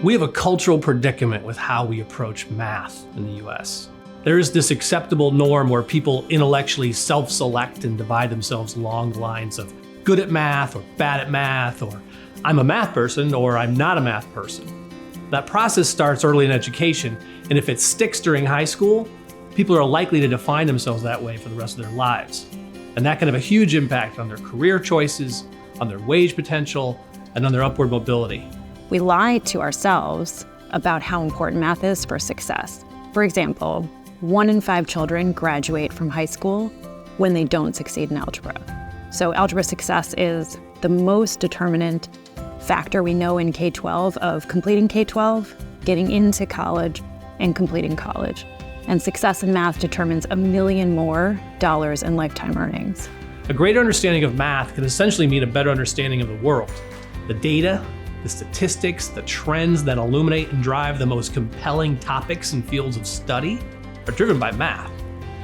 We have a cultural predicament with how we approach math in the US. There is this acceptable norm where people intellectually self-select and divide themselves along the lines of good at math or bad at math, or I'm a math person or I'm not a math person. That process starts early in education, and if it sticks during high school, people are likely to define themselves that way for the rest of their lives. And that can have a huge impact on their career choices, on their wage potential, and on their upward mobility. We lie to ourselves about how important math is for success. For example, 1 in 5 children graduate from high school when they don't succeed in algebra. So algebra success is the most determinant factor we know in K-12 of completing K-12, getting into college, and completing college. And success in math determines $1 million more in lifetime earnings. A greater understanding of math can essentially mean a better understanding of the world. The data, the statistics, the trends that illuminate and drive the most compelling topics and fields of study are driven by math,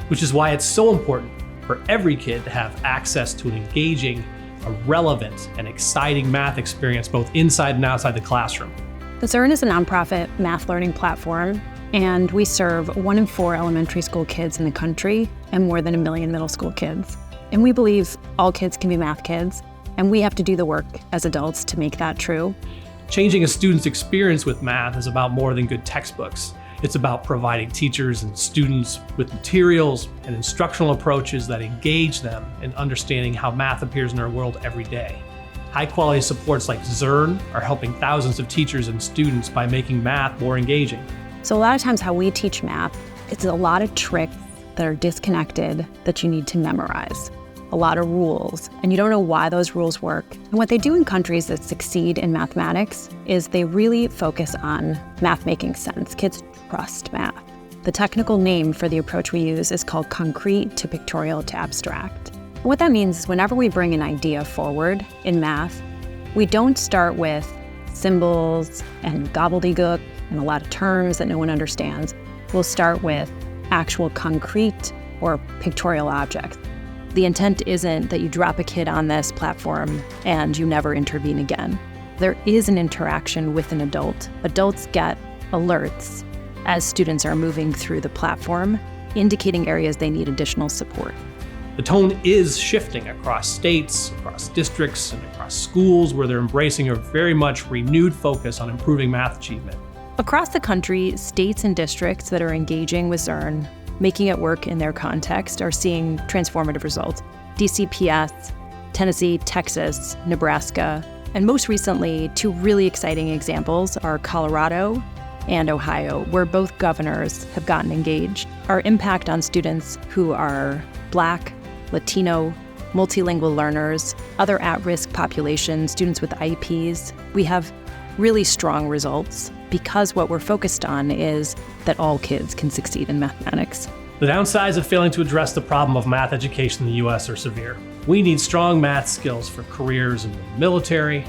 which is why it's so important for every kid to have access to an engaging, a relevant, and exciting math experience both inside and outside the classroom. The CERN is a nonprofit math learning platform, and we serve 1 in 4 elementary school kids in the country and more than 1 million middle school kids. And we believe all kids can be math kids, and we have to do the work as adults to make that true. Changing a student's experience with math is about more than good textbooks. It's about providing teachers and students with materials and instructional approaches that engage them in understanding how math appears in our world every day. High-quality supports like CERN are helping thousands of teachers and students by making math more engaging. So a lot of times how we teach math, it's a lot of tricks that are disconnected that you need to memorize. A lot of rules, and you don't know why those rules work. And what they do in countries that succeed in mathematics is they really focus on math making sense. Kids trust math. The technical name for the approach we use is called concrete to pictorial to abstract. And what that means is whenever we bring an idea forward in math, we don't start with symbols and gobbledygook and a lot of terms that no one understands. We'll start with actual concrete or pictorial objects. The intent isn't that you drop a kid on this platform and you never intervene again. There is an interaction with an adult. Adults get alerts as students are moving through the platform, indicating areas they need additional support. The tone is shifting across states, across districts, and across schools where they're embracing a very much renewed focus on improving math achievement. Across the country, states and districts that are engaging with CERN, making it work in their context, are seeing transformative results. DCPS, Tennessee, Texas, Nebraska, And most recently, two really exciting examples are Colorado and Ohio, where both governors have gotten engaged. Our impact on students who are Black, Latino, multilingual learners, other at-risk populations, students with IEPs, we have really strong results because what we're focused on is that all kids can succeed in mathematics. The downsides of failing to address the problem of math education in the US are severe. We need strong math skills for careers in the military,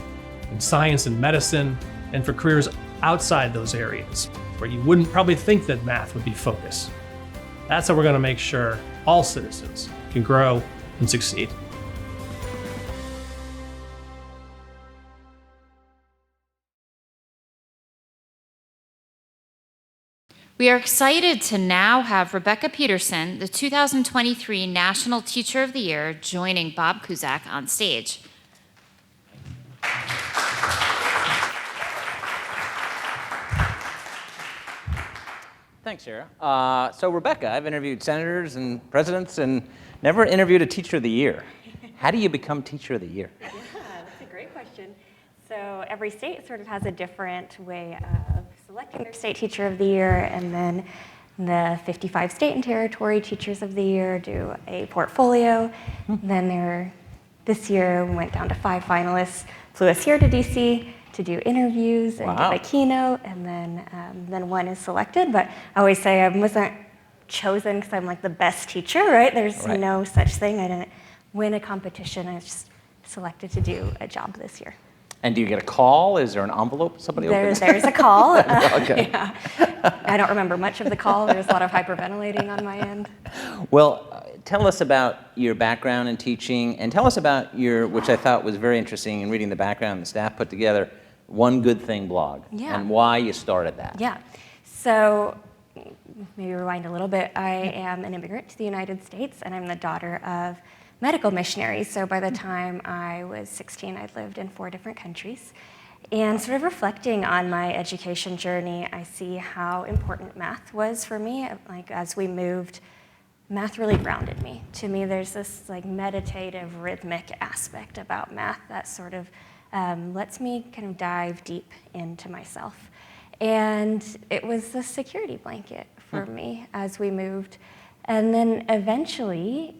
in science and medicine, and for careers outside those areas where you wouldn't probably think that math would be focus. That's how we're going to make sure all citizens can grow and succeed. We are excited to now have Rebecca Peterson, the 2023 National Teacher of the Year, joining Bob Cusack on stage. Thanks, Sarah. So Rebecca, I've interviewed senators and presidents and never interviewed a Teacher of the Year. How do you become Teacher of the Year? Yeah, that's a great question. So every state sort of has a different way of selecting their state Teacher of the Year, and then the 55 state and territory Teachers of the Year do a portfolio. Then this year we went down to 5 finalists, flew us here to DC to do interviews and give a keynote, and then one is selected. But I always say I wasn't chosen because I'm like the best teacher, right? There's no such thing. I didn't win a competition. I was just selected to do a job this year. And do you get a call? Is there an envelope somebody opens? There's a call. Okay. Yeah. I don't remember much of the call. There's a lot of hyperventilating on my end. Well, tell us about your background in teaching, and tell us about your, which I thought was very interesting in reading the background the staff put together, One Good Thing blog, and why you started that. Yeah. So maybe rewind a little bit. I am an immigrant to the United States, and I'm the daughter of medical missionaries. So by the time I was 16, I'd lived in 4 different countries. And sort of reflecting on my education journey, I see how important math was for me. Like as we moved, math really grounded me. To me, there's this like meditative, rhythmic aspect about math that sort of lets me kind of dive deep into myself. And it was a security blanket for me as we moved. And then eventually,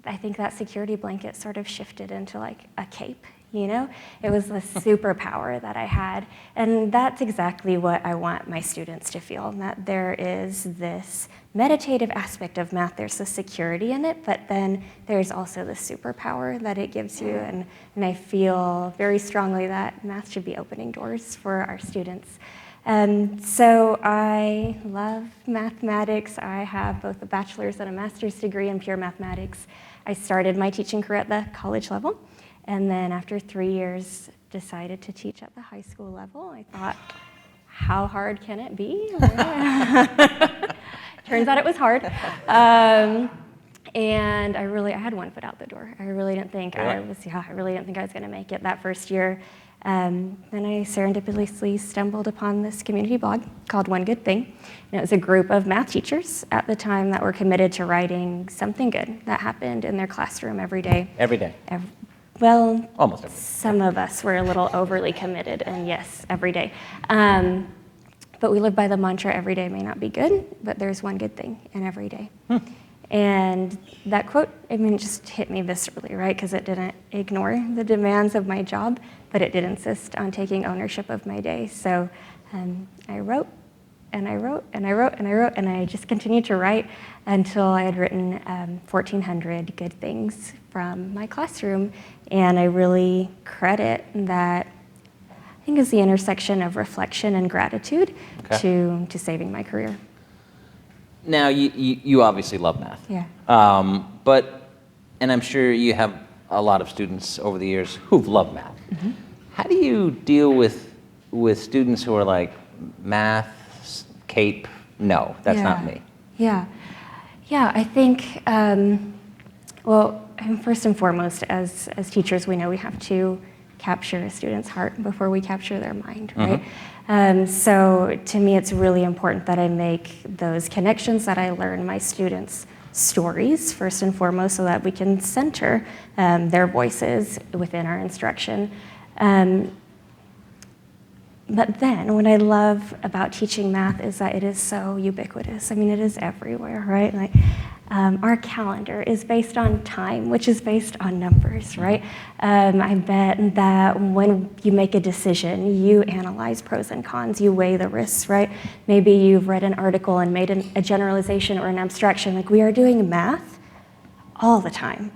I think that security blanket sort of shifted into like a cape, you know? It was the superpower that I had. And that's exactly what I want my students to feel, that there is this meditative aspect of math. There's the security in it, but then there's also the superpower that it gives you. And I feel very strongly that math should be opening doors for our students. So I love mathematics. I have both a bachelor's and a master's degree in pure mathematics. I started my teaching career at the college level, and then after 3 years, decided to teach at the high school level. I thought, how hard can it be? Turns out it was hard. And I had one foot out the door. I really didn't think I was going to make it that first year. Then I serendipitously stumbled upon this community blog called One Good Thing. And it was a group of math teachers at the time that were committed to writing something good that happened in their classroom every day. Every day? Well, almost every day. Some of us were a little overly committed, and yes, every day. But we live by the mantra, every day may not be good, but there's one good thing in every day. And that quote, it just hit me viscerally, right? Because it didn't ignore the demands of my job, but it did insist on taking ownership of my day. So I wrote, and I wrote, and I wrote, and I wrote, and I just continued to write until I had written 1,400 good things from my classroom. And I really credit that, I think, is the intersection of reflection and gratitude to saving my career. Now, you obviously love math. Yeah. And I'm sure you have a lot of students over the years who've loved math. Mm-hmm. How do you deal with students who are like, math, CAPE, no, that's not me? Yeah, I think, first and foremost, as teachers, we know we have to capture a student's heart before we capture their mind, right? So to me, it's really important that I make those connections, that I learn my students' stories first and foremost, so that we can center their voices within our instruction. But then what I love about teaching math is that it is so ubiquitous. I mean, it is everywhere, right? Like, our calendar is based on time, which is based on numbers, right? I bet that when you make a decision, you analyze pros and cons, you weigh the risks, right? Maybe you've read an article and made a generalization or an abstraction. Like, we are doing math all the time.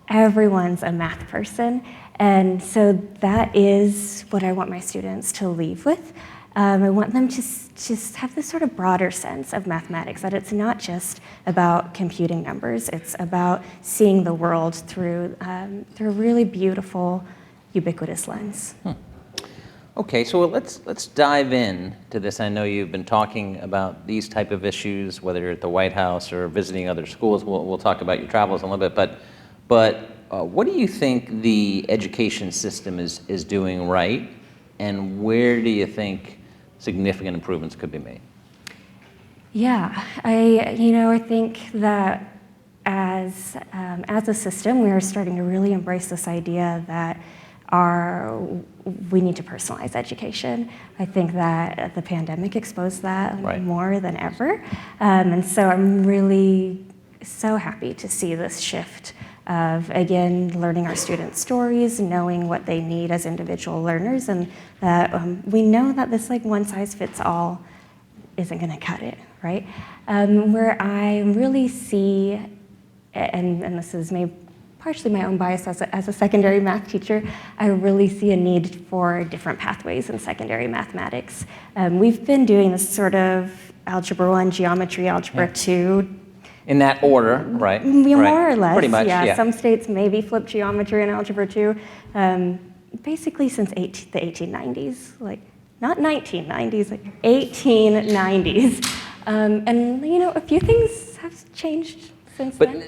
Everyone's a math person. And so that is what I want my students to leave with. I want them to just have this sort of broader sense of mathematics, that it's not just about computing numbers, it's about seeing the world through a really beautiful, ubiquitous lens. Okay, so let's dive in to this. I know you've been talking about these type of issues, whether you're at the White House or visiting other schools. We'll talk about your travels in a little bit, but what do you think the education system is doing right, and where do you think significant improvements could be made? Yeah, I think that as a system, we are starting to really embrace this idea that we need to personalize education. I think that the pandemic exposed that more than ever, and so I'm really so happy to see this shift of, again, learning our students' stories, knowing what they need as individual learners, and that we know that this one-size-fits-all isn't going to cut it, right? Where I really see, and this is maybe partially my own bias as a secondary math teacher, I really see a need for different pathways in secondary mathematics. We've been doing this sort of Algebra 1, Geometry, Algebra 2, in that order, right? More or less, pretty much, yeah. Some states maybe flip geometry and algebra 2. Basically since the 1890s, like not 1990s, like 1890s. And a few things have changed since then.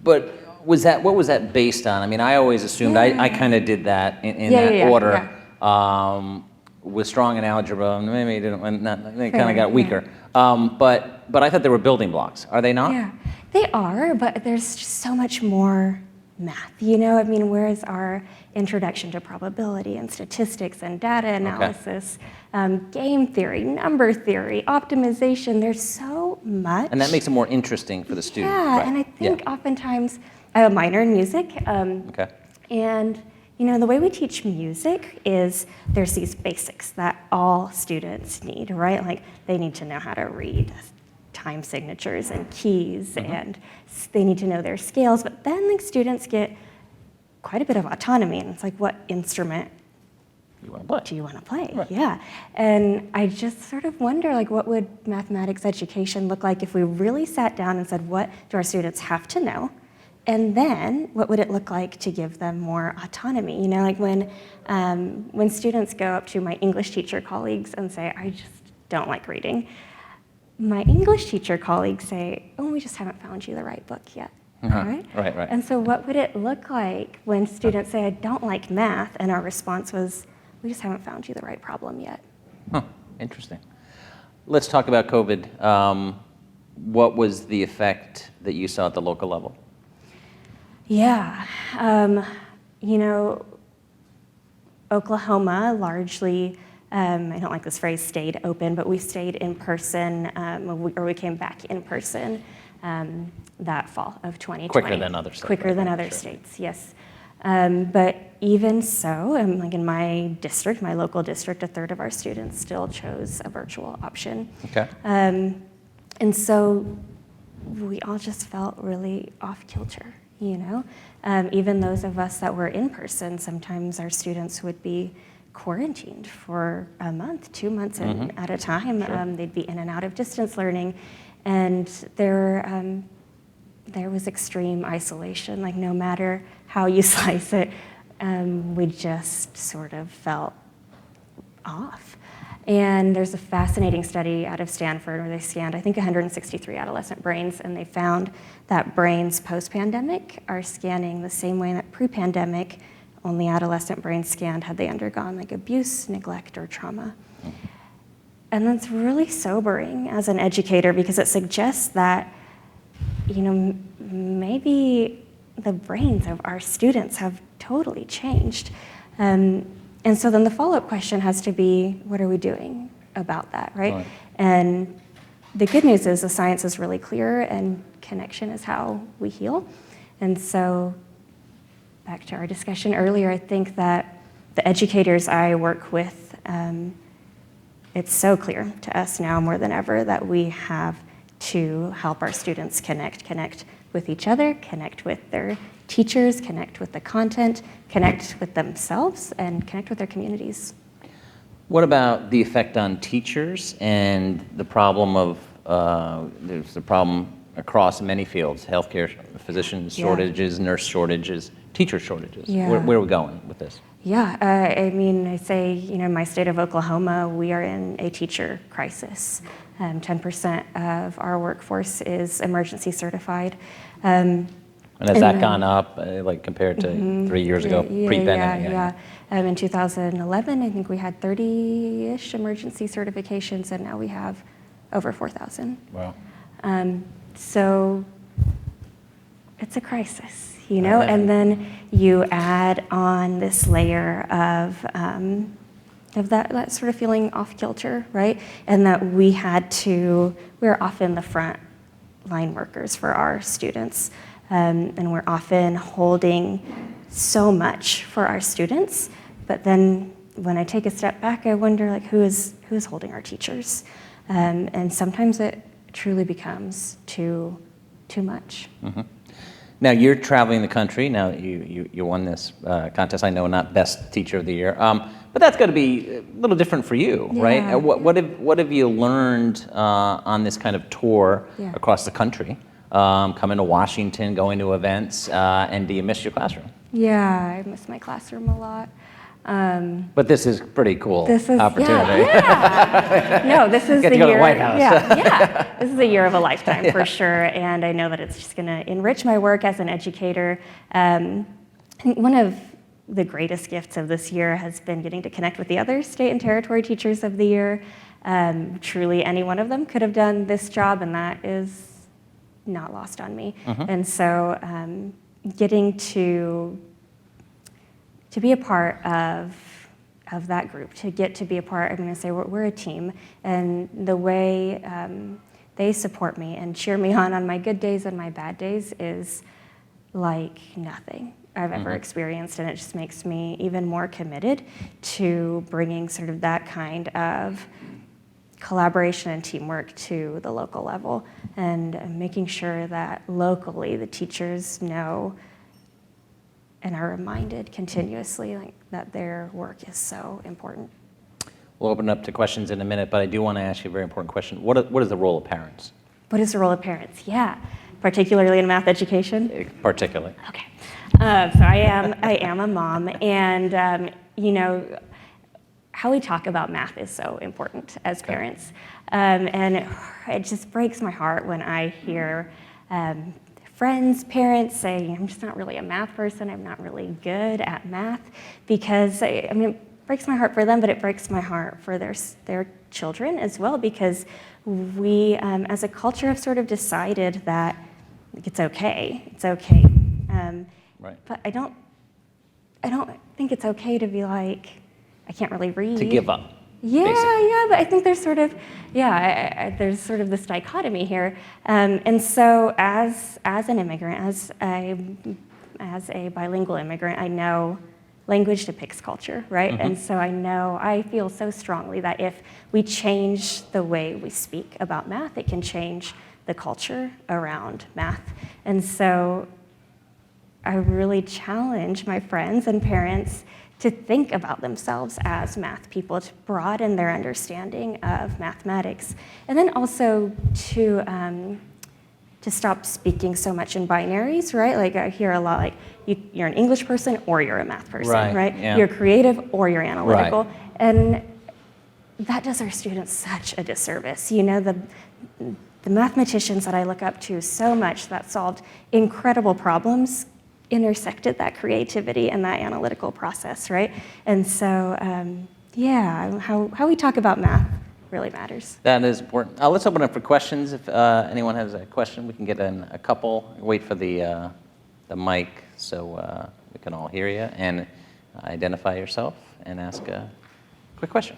But what was that based on? I mean, I always assumed, I kind of did that in that order. Was strong in algebra, and maybe they kind of got weaker. But I thought they were building blocks. Are they not? Yeah, they are, but there's just so much more math, I mean, whereas our introduction to probability and statistics and data analysis, game theory, number theory, optimization, there's so much. And that makes it more interesting for the student. Yeah, and I think oftentimes, I have a minor in music, and the way we teach music is there's these basics that all students need, right? Like, they need to know how to read time signatures and keys, and they need to know their scales, but then the students get quite a bit of autonomy, and it's like, what instrument do you want to play? Right. Yeah, and I just sort of wonder, like, what would mathematics education look like if we really sat down and said, what do our students have to know? And then, what would it look like to give them more autonomy? Like when students go up to my English teacher colleagues and say, I just don't like reading, my English teacher colleagues say, oh, we just haven't found you the right book yet, right? Right. And so what would it look like when students say, I don't like math, and our response was, we just haven't found you the right problem yet? Interesting. Let's talk about COVID. What was the effect that you saw at the local level? Yeah, Oklahoma largely, I don't like this phrase, stayed open, but we stayed in person, or we came back in person that fall of 2020. Quicker than other states. Quicker than other states, yes. But even so, like in my district, my local district, a third of our students still chose a virtual option. Okay. And so we all just felt really off kilter. Even those of us that were in person, sometimes our students would be quarantined for a month, 2 months at a time. Sure. They'd be in and out of distance learning, and there was extreme isolation. Like, no matter how you slice it, we just sort of felt off. And there's a fascinating study out of Stanford where they scanned, I think, 163 adolescent brains, and they found that brains post-pandemic are scanning the same way that pre-pandemic, only adolescent brains scanned had they undergone like abuse, neglect, or trauma. And that's really sobering as an educator, because it suggests that, maybe the brains of our students have totally changed. And so then the follow-up question has to be, what are we doing about that, right? And the good news is the science is really clear, and connection is how we heal. And so back to our discussion earlier, I think that the educators I work with, it's so clear to us now more than ever that we have to help our students connect with each other, connect with their teachers, connect with the content, connect with themselves, and connect with their communities. What about the effect on teachers and the problem of, there's a problem across many fields, healthcare, physician shortages, nurse shortages, teacher shortages. Yeah. Where are we going with this? Yeah, I mean, I say, in my state of Oklahoma, we are in a teacher crisis. 10% of our workforce is emergency certified. And has that gone up, like compared to 3 years ago, pre-pandemic? Yeah. In 2011, I think we had 30-ish emergency certifications, and now we have over 4,000. Wow. So it's a crisis, and then you add on this layer of that sort of feeling off kilter, right? And that we're often the front line workers for our students. And we're often holding so much for our students, but then when I take a step back, I wonder who is holding our teachers? And sometimes it truly becomes too much. Mm-hmm. Now you're traveling the country. Now you won this contest. I know, not best teacher of the year, but that's got to be a little different for you, right? What have you learned on this kind of tour across the country? Coming to Washington, going to events, and do you miss your classroom? Yeah, I miss my classroom a lot. But this is pretty cool opportunity. No, this is Get the to go to year. the White House. Yeah, this is a year of a lifetime for sure, and I know that it's just going to enrich my work as an educator. I think one of the greatest gifts of this year has been getting to connect with the other state and territory teachers of the year. Truly, any one of them could have done this job, and that is not lost on me. And so getting to be a part of that group, to get to be a part, I'm going to say we're a team, and the way they support me and cheer me on my good days and my bad days is like nothing I've ever experienced, and it just makes me even more committed to bringing sort of that kind of collaboration and teamwork to the local level, and making sure that locally the teachers know and are reminded continuously that their work is so important. We'll open up to questions in a minute, but I do want to ask you a very important question. What is the role of parents? What is the role of parents? Yeah, particularly in math education? Particularly. Okay. So I am a mom, and how we talk about math is so important as parents. And it just breaks my heart when I hear friends, parents say, I'm just not really a math person, I'm not really good at math, because it breaks my heart for them, but it breaks my heart for their children as well, because we as a culture have sort of decided that it's okay. But I don't think it's okay to be like, I can't really read. To give up. Yeah, but I think there's sort of, there's sort of this dichotomy here. And so as an immigrant, as a bilingual immigrant, I know language depicts culture, right? And so I feel so strongly that if we change the way we speak about math, it can change the culture around math. And so I really challenge my friends and parents to think about themselves as math people, to broaden their understanding of mathematics, and then also to stop speaking so much in binaries, right? Like I hear a lot like, you're an English person or you're a math person, right? Yeah. You're creative or you're analytical. And that does our students such a disservice. The mathematicians that I look up to so much that solved incredible problems intersected that creativity and that analytical process, right? And so, how we talk about math really matters. That is important. Let's open up for questions. If anyone has a question, we can get in a couple. Wait for the mic so we we can all hear you, and identify yourself and ask a quick question.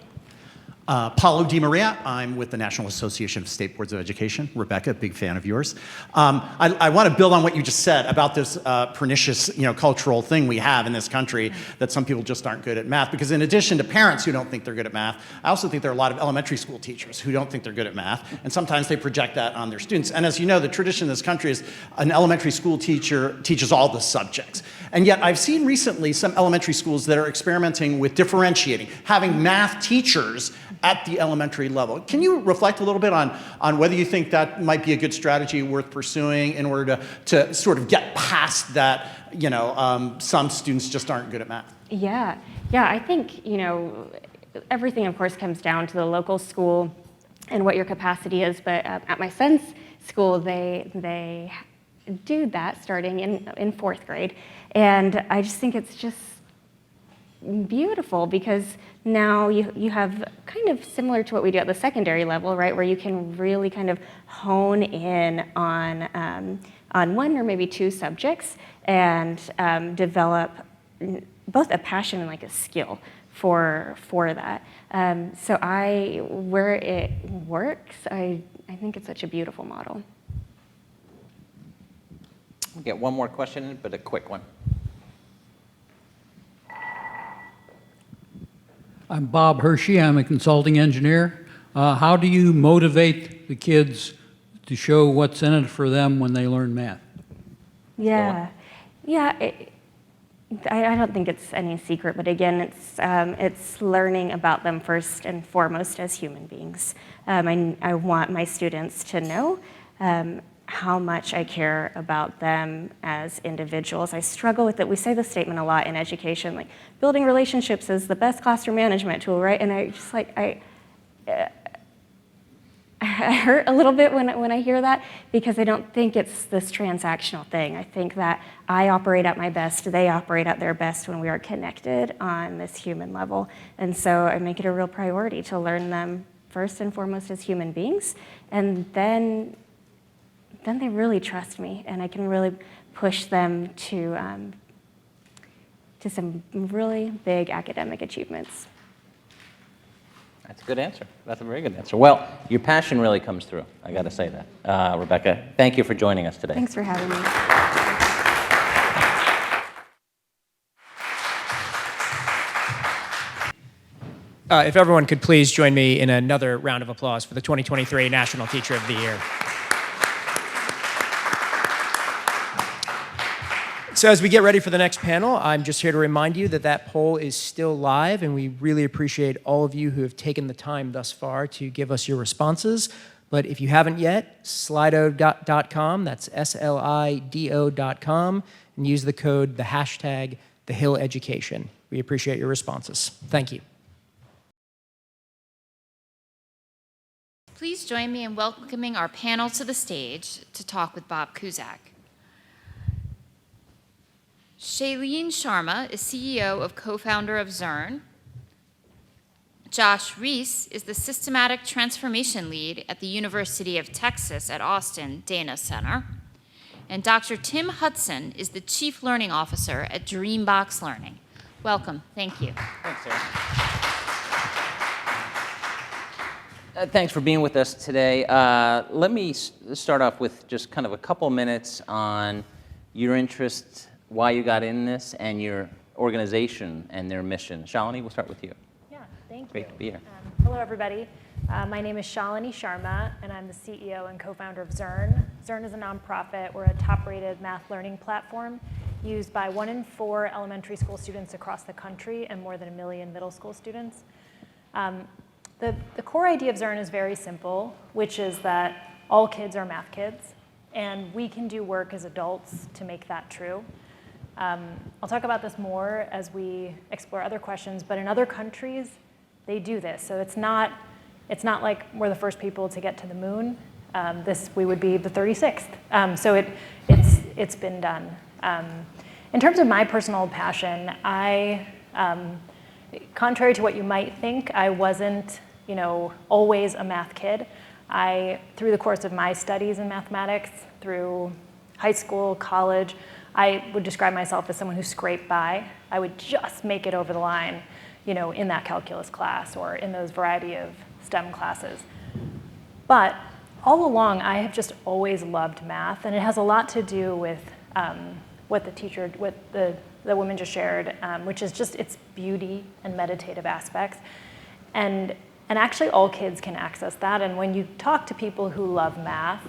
Paulo Di Maria. I'm with the National Association of State Boards of Education. Rebecca, big fan of yours. I want to build on what you just said about this pernicious, cultural thing we have in this country that some people just aren't good at math. Because in addition to parents who don't think they're good at math, I also think there are a lot of elementary school teachers who don't think they're good at math, and sometimes they project that on their students. And as you know, the tradition in this country is an elementary school teacher teaches all the subjects. And yet I've seen recently some elementary schools that are experimenting with differentiating, having math teachers at the elementary level. Can you reflect a little bit on whether you think that might be a good strategy worth pursuing in order to sort of get past that, some students just aren't good at math? Yeah, I think, everything of course comes down to the local school and what your capacity is, but at my son's school, they do that starting in 4th grade. And I just think it's just beautiful because now you have kind of similar to what we do at the secondary level, right, where you can really kind of hone in on one or maybe 2 subjects and develop both a passion and like a skill for that. So where it works, I think it's such a beautiful model. We'll get one more question, but a quick one. I'm Bob Hershey. I'm a consulting engineer. How do you motivate the kids to show what's in it for them when they learn math? Yeah. I don't think it's any secret, but again, it's learning about them first and foremost as human beings. I want my students to know how much I care about them as individuals. I struggle with it. We say this statement a lot in education, like building relationships is the best classroom management tool, right? And I just I hurt a little bit when I hear that because I don't think it's this transactional thing. I think that I operate at my best, they operate at their best when we are connected on this human level. And so I make it a real priority to learn them first and foremost as human beings, and then they really trust me, and I can really push them to some really big academic achievements. That's a good answer. That's a very good answer. Well, your passion really comes through. I got to say that. Rebecca, thank you for joining us today. Thanks for having me. If everyone could please join me in another round of applause for the 2023 National Teacher of the Year. So as we get ready for the next panel, I'm just here to remind you that poll is still live, and we really appreciate all of you who have taken the time thus far to give us your responses. But if you haven't yet, slido.com, that's SLIDO.com, and use the code, the hashtag, #TheHillEducation. We appreciate your responses. Thank you. Please join me in welcoming our panel to the stage to talk with Bob Cusack. Shailene Sharma is CEO of co-founder of Zearn. Josh Reese is the Systematic Transformation Lead at the University of Texas at Austin Dana Center. And Dr. Tim Hudson is the Chief Learning Officer at Dreambox Learning. Welcome. Thank you. Thanks, Sarah. Thanks for being with us today. Let me start off with just kind of a couple minutes on your interest, why you got in this, and your organization and their mission. Shalini, we'll start with you. Yeah, thank you. Great to be here. Hello, everybody. My name is Shalini Sharma, and I'm the CEO and co-founder of Zearn. Zearn is a nonprofit. We're a top-rated math learning platform used by 1 in 4 elementary school students across the country and more than 1 million middle school students. The core idea of Zearn is very simple, which is that all kids are math kids, and we can do work as adults to make that true. I'll talk about this more as we explore other questions, but in other countries, they do this. So it's not like we're the first people to get to the moon. We would be the 36th. So it's been done. In terms of my personal passion, contrary to what you might think, I wasn't, always a math kid. Through the course of my studies in mathematics, through high school, college, I would describe myself as someone who scraped by. I would just make it over the line, in that calculus class or in those variety of STEM classes. But all along, I have just always loved math, and it has a lot to do with what the woman just shared, which is just its beauty and meditative aspects. And actually all kids can access that. And when you talk to people who love math,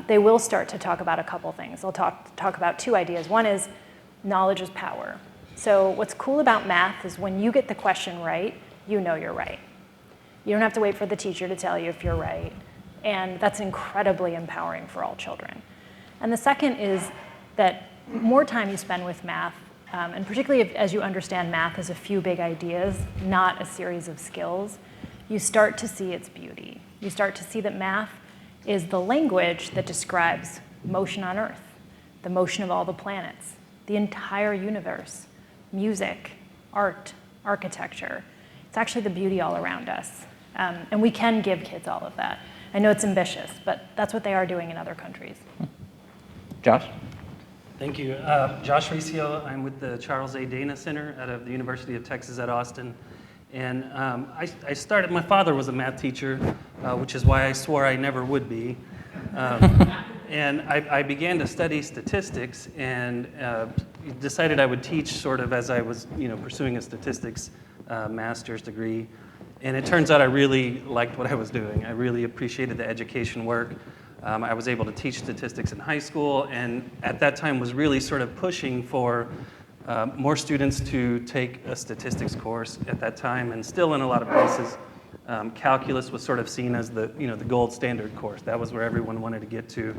they will start to talk about a couple things. They'll talk about two ideas. One is knowledge is power. So what's cool about math is when you get the question right, you know you're right. You don't have to wait for the teacher to tell you if you're right. And that's incredibly empowering for all children. And the second is that more time you spend with math, and particularly as you understand math as a few big ideas, not a series of skills, you start to see its beauty. You start to see that math is the language that describes motion on Earth, the motion of all the planets, the entire universe, music, art, architecture. It's actually the beauty all around us. And we can give kids all of that. I know it's ambitious, but that's what they are doing in other countries. Josh? Thank you. Josh Riccio. I'm with the Charles A. Dana Center out of the University of Texas at Austin. And I started, my father was a math teacher, which is why I swore I never would be. And I began to study statistics and decided I would teach sort of as I was pursuing a statistics master's degree. And it turns out I really liked what I was doing. I really appreciated the education work. I was able to teach statistics in high school, and at that time was really sort of pushing for more students to take a statistics course at that time, and still in a lot of places, calculus was sort of seen as the gold standard course. That was where everyone wanted to get to.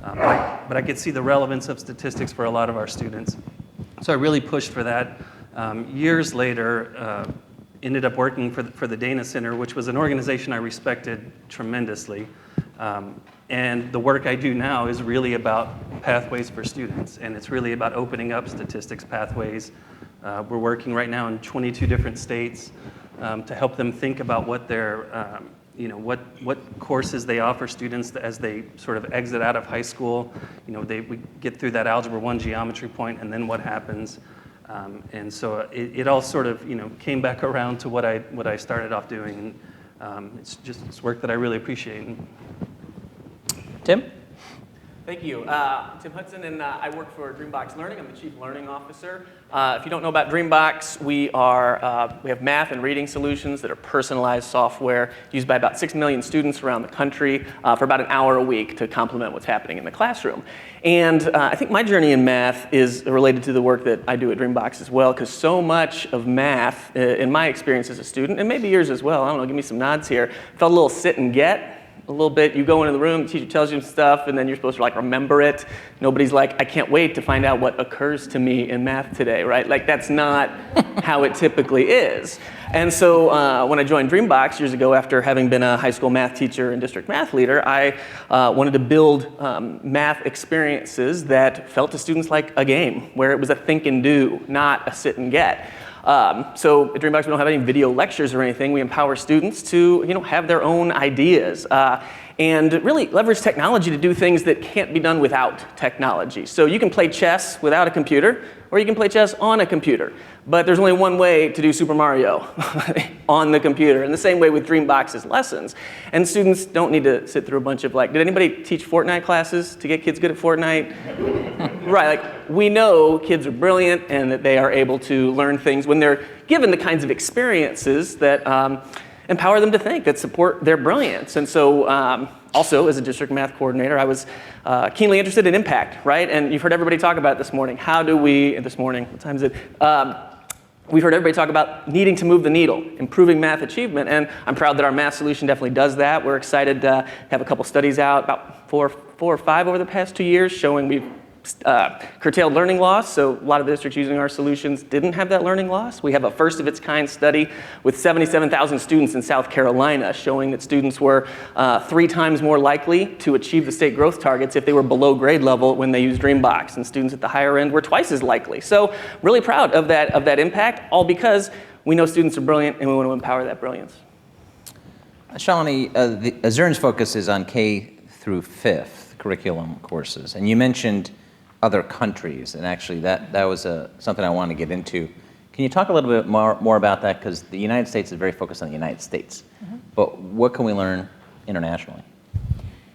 But I could see the relevance of statistics for a lot of our students. So I really pushed for that. Years later, ended up working for the Dana Center, which was an organization I respected tremendously. And the work I do now is really about pathways for students, and it's really about opening up statistics pathways. We're working right now in 22 different states to help them think about what their, what courses they offer students as they sort of exit out of high school. We get through that Algebra 1 geometry point, and then what happens. And so it all sort of came back around to what I started off doing. And it's work that I really appreciate. Tim? Thank you. Tim Hudson, and I work for Dreambox Learning. I'm the Chief Learning Officer. If you don't know about Dreambox, we have math and reading solutions that are personalized software used by about 6 million students around the country for about an hour a week to complement what's happening in the classroom. And I think my journey in math is related to the work that I do at Dreambox as well, because so much of math, in my experience as a student, and maybe yours as well, I don't know, give me some nods here, felt a little sit and get. A little bit, you go into the room, the teacher tells you stuff, and then you're supposed to remember it. Nobody's like, I can't wait to find out what occurs to me in math today, right? That's not how it typically is. And so when I joined Dreambox years ago, after having been a high school math teacher and district math leader, I wanted to build math experiences that felt to students like a game, where it was a think and do, not a sit and get. So at Dreambox, we don't have any video lectures or anything. We empower students to, have their own ideas and really leverage technology to do things that can't be done without technology. So you can play chess without a computer, or you can play chess on a computer. But there's only one way to do Super Mario on the computer, and the same way with Dreambox's lessons. And students don't need to sit through a bunch of did anybody teach Fortnite classes to get kids good at Fortnite? Right, we know kids are brilliant and that they are able to learn things when they're given the kinds of experiences that empower them to think, that support their brilliance. And so also, as a district math coordinator, I was keenly interested in impact, right? And you've heard everybody talk about it this morning. How do we, this morning, what time is it? We've heard everybody talk about needing to move the needle, improving math achievement, and I'm proud that our math solution definitely does that. We're excited to have a couple studies out, about four or five over the past 2 years, showing we've curtailed learning loss. So a lot of the districts using our solutions didn't have that learning loss. We have a first of its kind study with 77,000 students in South Carolina showing that students were 3 times more likely to achieve the state growth targets if they were below grade level when they used Dreambox, and students at the higher end were twice as likely. So really proud of that impact, all because we know students are brilliant and we want to empower that brilliance. Shalini, Zern's focus is on K through 5th curriculum courses, and you mentioned other countries, and actually that was something I wanted to get into. Can you talk a little bit more about that? Because the United States is very focused on the United States, but what can we learn internationally?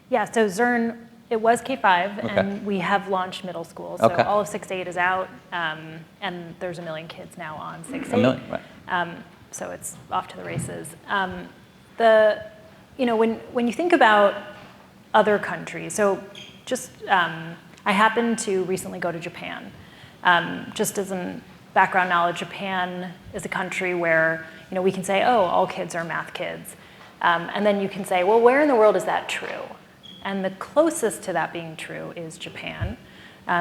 Yeah, so Zern, it was K-5, Okay. and we have launched middle school. So Okay. all of 6 to 8 is out, and there's 1 million kids now on 6 to 8. 1 million, right. So it's off to the races. When you think about other countries, so just I happened to recently go to Japan. Just as a background knowledge, Japan is a country where we can say, oh, all kids are math kids. And then you can say, well, where in the world is that true? And the closest to that being true is Japan.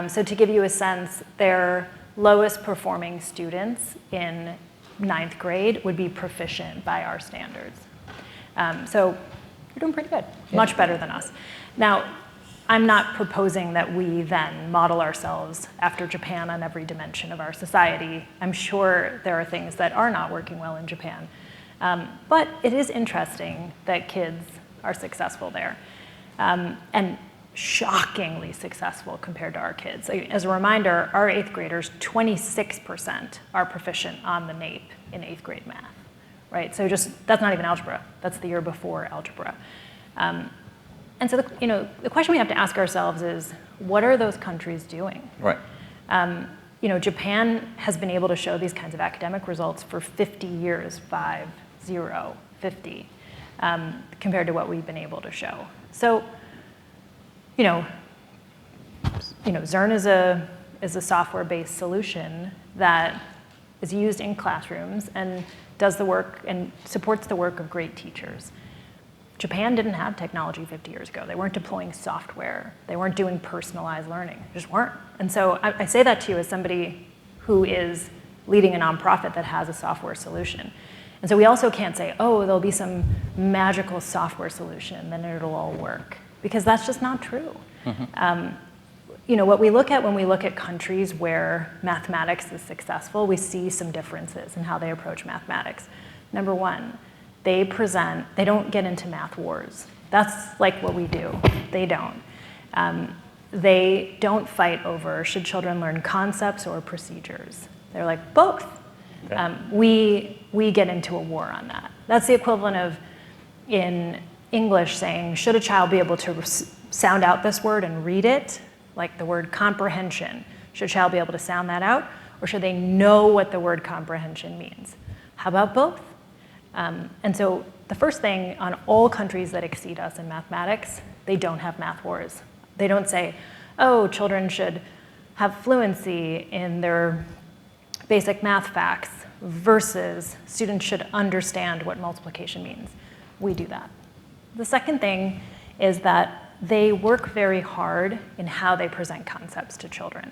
So to give you a sense, their lowest performing students in 9th grade would be proficient by our standards. So you're doing pretty good, much better than us. Now, I'm not proposing that we then model ourselves after Japan on every dimension of our society. I'm sure there are things that are not working well in Japan. But it is interesting that kids are successful there. And shockingly successful compared to our kids. As a reminder, our 8th graders, 26% are proficient on the NAEP in 8th grade math, right? So that's not even algebra. That's the year before algebra. And so the question we have to ask ourselves is, what are those countries doing? Right. Japan has been able to show these kinds of academic results for 50 years, 50, compared to what we've been able to show. So, Zern is a software-based solution that is used in classrooms and does the work and supports the work of great teachers. Japan didn't have technology 50 years ago. They weren't deploying software. They weren't doing personalized learning. They just weren't. And so I say that to you as somebody who is leading a nonprofit that has a software solution. And so we also can't say, oh, there'll be some magical software solution, then it'll all work. Because that's just not true. What we look at when we look at countries where mathematics is successful, we see some differences in how they approach mathematics. Number one, they don't get into math wars. That's like what we do. They don't. They don't fight over should children learn concepts or procedures. They're like, both. Okay. We get into a war on that. That's the equivalent of, in English, saying, should a child be able to sound out this word and read it? Like the word comprehension. Should a child be able to sound that out? Or should they know what the word comprehension means? How about both? And so the first thing on all countries that exceed us in mathematics, they don't have math wars. They don't say, oh, children should have fluency in their basic math facts versus students should understand what multiplication means. We do that. The second thing is that they work very hard in how they present concepts to children.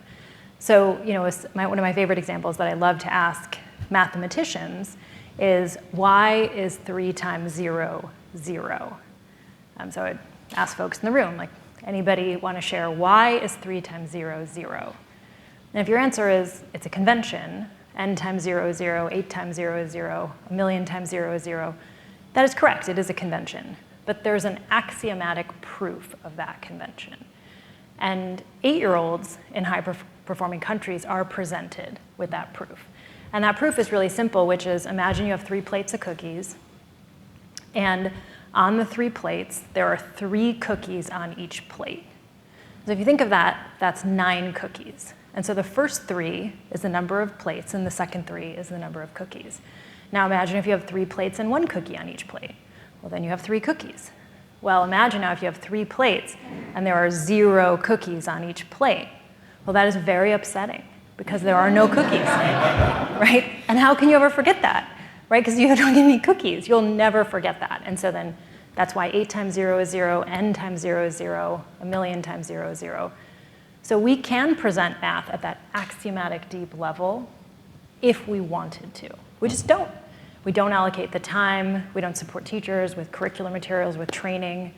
So, one of my favorite examples that I love to ask mathematicians is, why is 3 times 0, 0? So I'd ask folks in the room, like, anybody want to share, why is 3 times 0, 0? And if your answer is, it's a convention, n times 0 is 0, 8 times 0 is 0, 1 million times 0 is 0, that is correct, it is a convention. But there's an axiomatic proof of that convention. And 8-year-olds in high-performing countries are presented with that proof. And that proof is really simple, which is, imagine you have 3 plates of cookies, and on the 3 plates, there are 3 cookies on each plate. So if you think of that, that's 9 cookies. And so the first 3 is the number of plates, and the second 3 is the number of cookies. Now imagine if you have 3 plates and 1 cookie on each plate. Well, then you have 3 cookies. Well, imagine now if you have 3 plates and there are 0 cookies on each plate. Well, that is very upsetting because there are no cookies, right? And how can you ever forget that, right? Because you don't get any cookies. You'll never forget that. And so then that's why 8 times 0 is 0, n times 0 is 0, 1 million times 0 is 0. So we can present math at that axiomatic deep level if we wanted to. We just don't. We don't allocate the time. We don't support teachers with curricular materials, with training.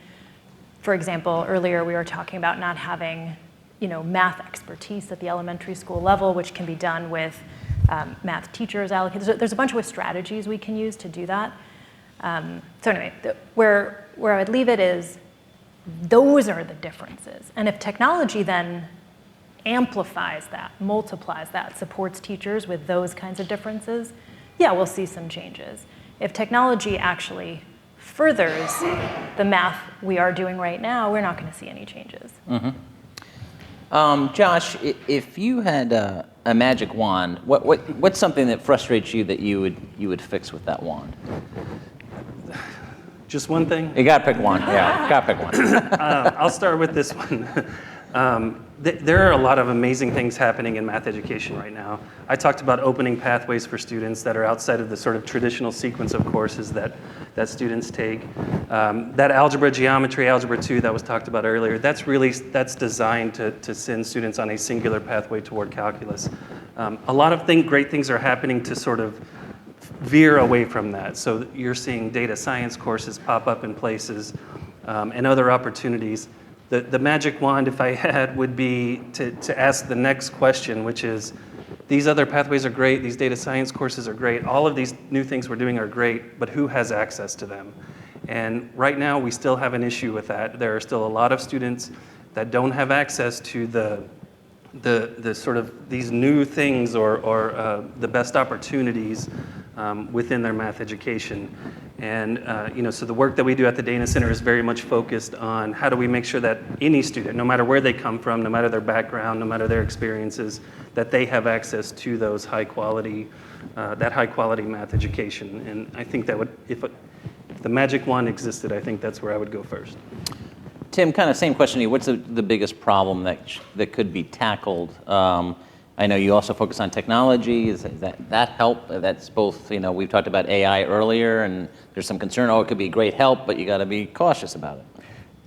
For example, earlier we were talking about not having math expertise at the elementary school level, which can be done with math teachers allocated. There's a bunch of strategies we can use to do that. So anyway, where I would leave it is, those are the differences. And if technology then amplifies that, multiplies that, supports teachers with those kinds of differences, yeah, we'll see some changes. If technology actually furthers the math we are doing right now, we're not going to see any changes. Josh, if you had a magic wand, what's something that frustrates you that you would fix with that wand? Just one thing? You gotta pick one. Yeah, gotta pick one. I'll start with this one. There are a lot of amazing things happening in math education right now. I talked about opening pathways for students that are outside of the sort of traditional sequence of courses that students take. That algebra, geometry, algebra 2 that was talked about earlier, that's designed to send students on a singular pathway toward calculus. A lot of great things are happening to sort of veer away from that. So you're seeing data science courses pop up in places and other opportunities. The magic wand, if I had, would be to ask the next question, which is, these other pathways are great, these data science courses are great, all of these new things we're doing are great, but who has access to them? And right now, we still have an issue with that. There are still a lot of students that don't have access to the sort of these new things or the best opportunities within their math education. And so the work that we do at the Dana Center is very much focused on how do we make sure that any student, no matter where they come from, no matter their background, no matter their experiences, that they have access to those high quality math education. And I think that if the magic wand existed, I think that's where I would go first. Tim, kind of same question to you. What's the biggest problem that could be tackled? I know you also focus on technology. Is that help? That's both, we've talked about AI earlier, and there's some concern, it could be great help, but you got to be cautious about it.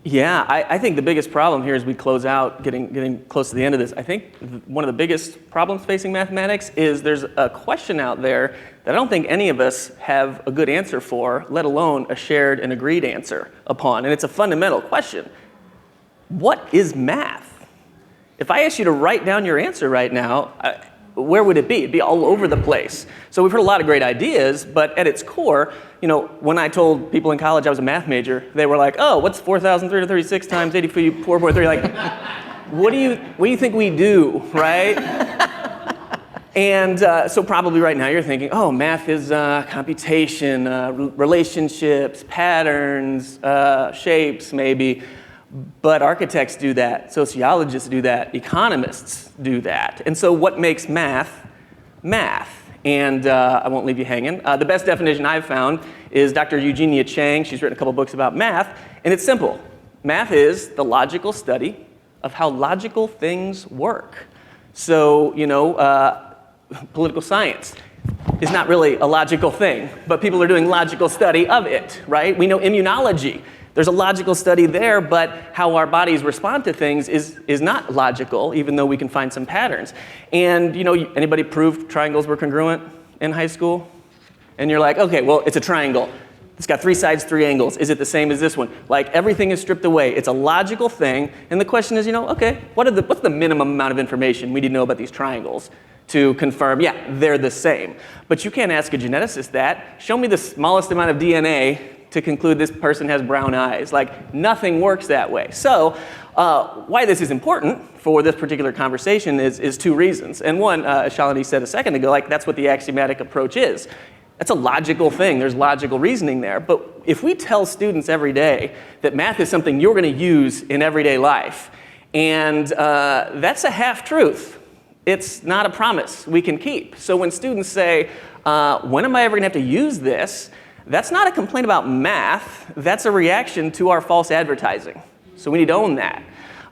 Yeah, I think the biggest problem here as we close out, getting close to the end of this, I think one of the biggest problems facing mathematics is there's a question out there that I don't think any of us have a good answer for, let alone a shared and agreed answer upon. And it's a fundamental question. What is math? If I asked you to write down your answer right now, where would it be? It'd be all over the place. So we've heard a lot of great ideas, but at its core, when I told people in college I was a math major, they were like, oh, what's 4,336 times 84.3? Like, what do you think we do, right? And so probably right now you're thinking, oh, math is computation, relationships, patterns, shapes maybe. But architects do that, sociologists do that, economists do that. And so what makes math, math? And I won't leave you hanging. The best definition I've found is Dr. Eugenia Chang. She's written a couple books about math, and it's simple. Math is the logical study of how logical things work. So, political science is not really a logical thing, but people are doing logical study of it, right? We know immunology. There's a logical study there, but how our bodies respond to things is not logical, even though we can find some patterns. And anybody proved triangles were congruent in high school? And you're like, okay, well, it's a triangle. It's got 3 sides, 3 angles. Is it the same as this one? Like, everything is stripped away. It's a logical thing. And the question is, okay, what's the minimum amount of information we need to know about these triangles to confirm, yeah, they're the same? But you can't ask a geneticist that. Show me the smallest amount of DNA to conclude this person has brown eyes. Like, nothing works that way. So why this is important for this particular conversation is 2 reasons. And one, as Shalini said a second ago, that's what the axiomatic approach is. That's a logical thing. There's logical reasoning there. But if we tell students every day that math is something you're going to use in everyday life, and that's a half-truth. It's not a promise we can keep. So when students say, when am I ever going to have to use this? That's not a complaint about math. That's a reaction to our false advertising. So we need to own that.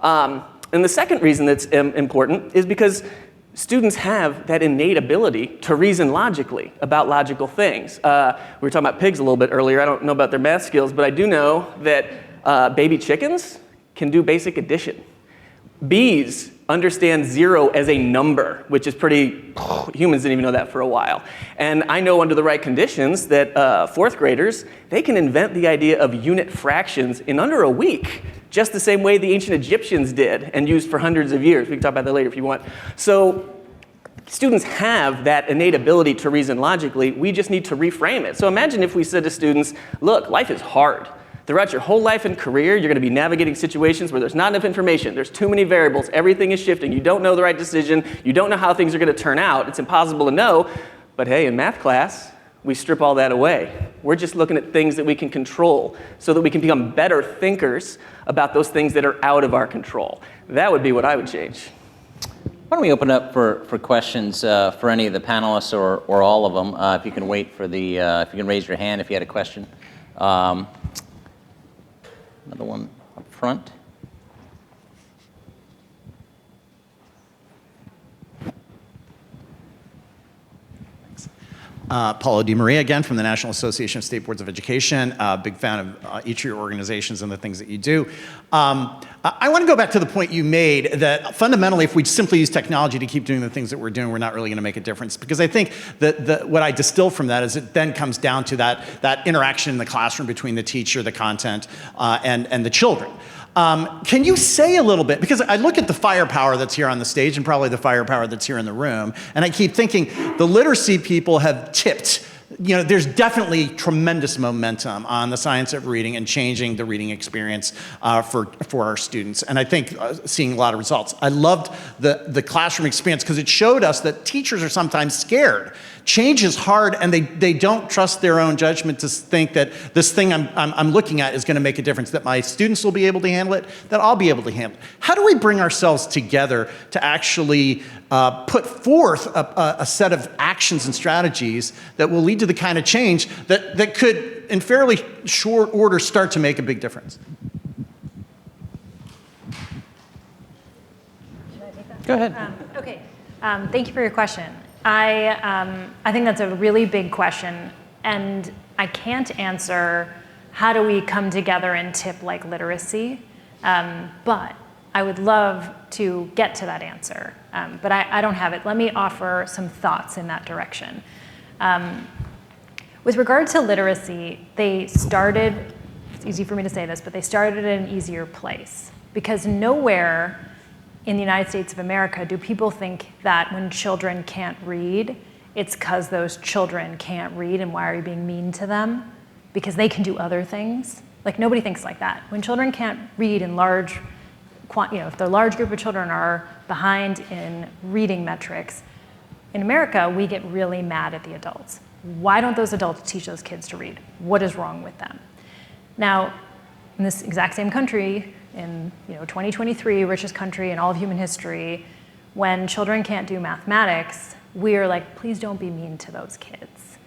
And the second reason that's important is because students have that innate ability to reason logically about logical things. We were talking about pigs a little bit earlier. I don't know about their math skills, but I do know that baby chickens can do basic addition. Bees understand 0 as a number, which is pretty, humans didn't even know that for a while. And I know under the right conditions that 4th graders, they can invent the idea of unit fractions in under a week, just the same way the ancient Egyptians did and used for hundreds of years. We can talk about that later if you want. So students have that innate ability to reason logically. We just need to reframe it. So imagine if we said to students, look, life is hard. Throughout your whole life and career, you're going to be navigating situations where there's not enough information. There's too many variables. Everything is shifting. You don't know the right decision. You don't know how things are going to turn out. It's impossible to know. But hey, in math class, we strip all that away. We're just looking at things that we can control so that we can become better thinkers about those things that are out of our control. That would be what I would change. Why don't we open up for questions for any of the panelists or all of them? If you can wait for the, if you can raise your hand if you had a question. Another one up front. Paulo Di Maria again from the National Association of State Boards of Education. Big fan of each of your organizations and the things that you do. I want to go back to the point you made that fundamentally, if we simply use technology to keep doing the things that we're doing, we're not really going to make a difference. Because I think that what I distill from that is it then comes down to that interaction in the classroom between the teacher, the content, and the children. Can you say a little bit, because I look at the firepower that's here on the stage and probably the firepower that's here in the room, and I keep thinking the literacy people have tipped. You know, there's definitely tremendous momentum on the science of reading and changing the reading experience for our students. And I think seeing a lot of results. I loved the classroom experience because it showed us that teachers are sometimes scared. Change is hard, and they don't trust their own judgment to think that this thing I'm looking at is going to make a difference, that my students will be able to handle it, that I'll be able to handle it. How do we bring ourselves together to actually put forth a set of actions and strategies that will lead to the kind of change that could, in fairly short order, start to make a big difference? Go ahead. Okay. Thank you for your question. I think that's a really big question, and I can't answer how do we come together and tip like literacy, but I would love to get to that answer, but I don't have it. Let me offer some thoughts in that direction. With regard to literacy, they started, it's easy for me to say this, but they started at an easier place, because nowhere in the United States of America do people think that when children can't read, it's because those children can't read and why are you being mean to them? Because they can do other things. Like, nobody thinks like that. When children can't read in large, if the large group of children are behind in reading metrics, in America, we get really mad at the adults. Why don't those adults teach those kids to read? What is wrong with them? Now, in this exact same country, in 2023, richest country in all of human history, when children can't do mathematics, we are like, please don't be mean to those kids.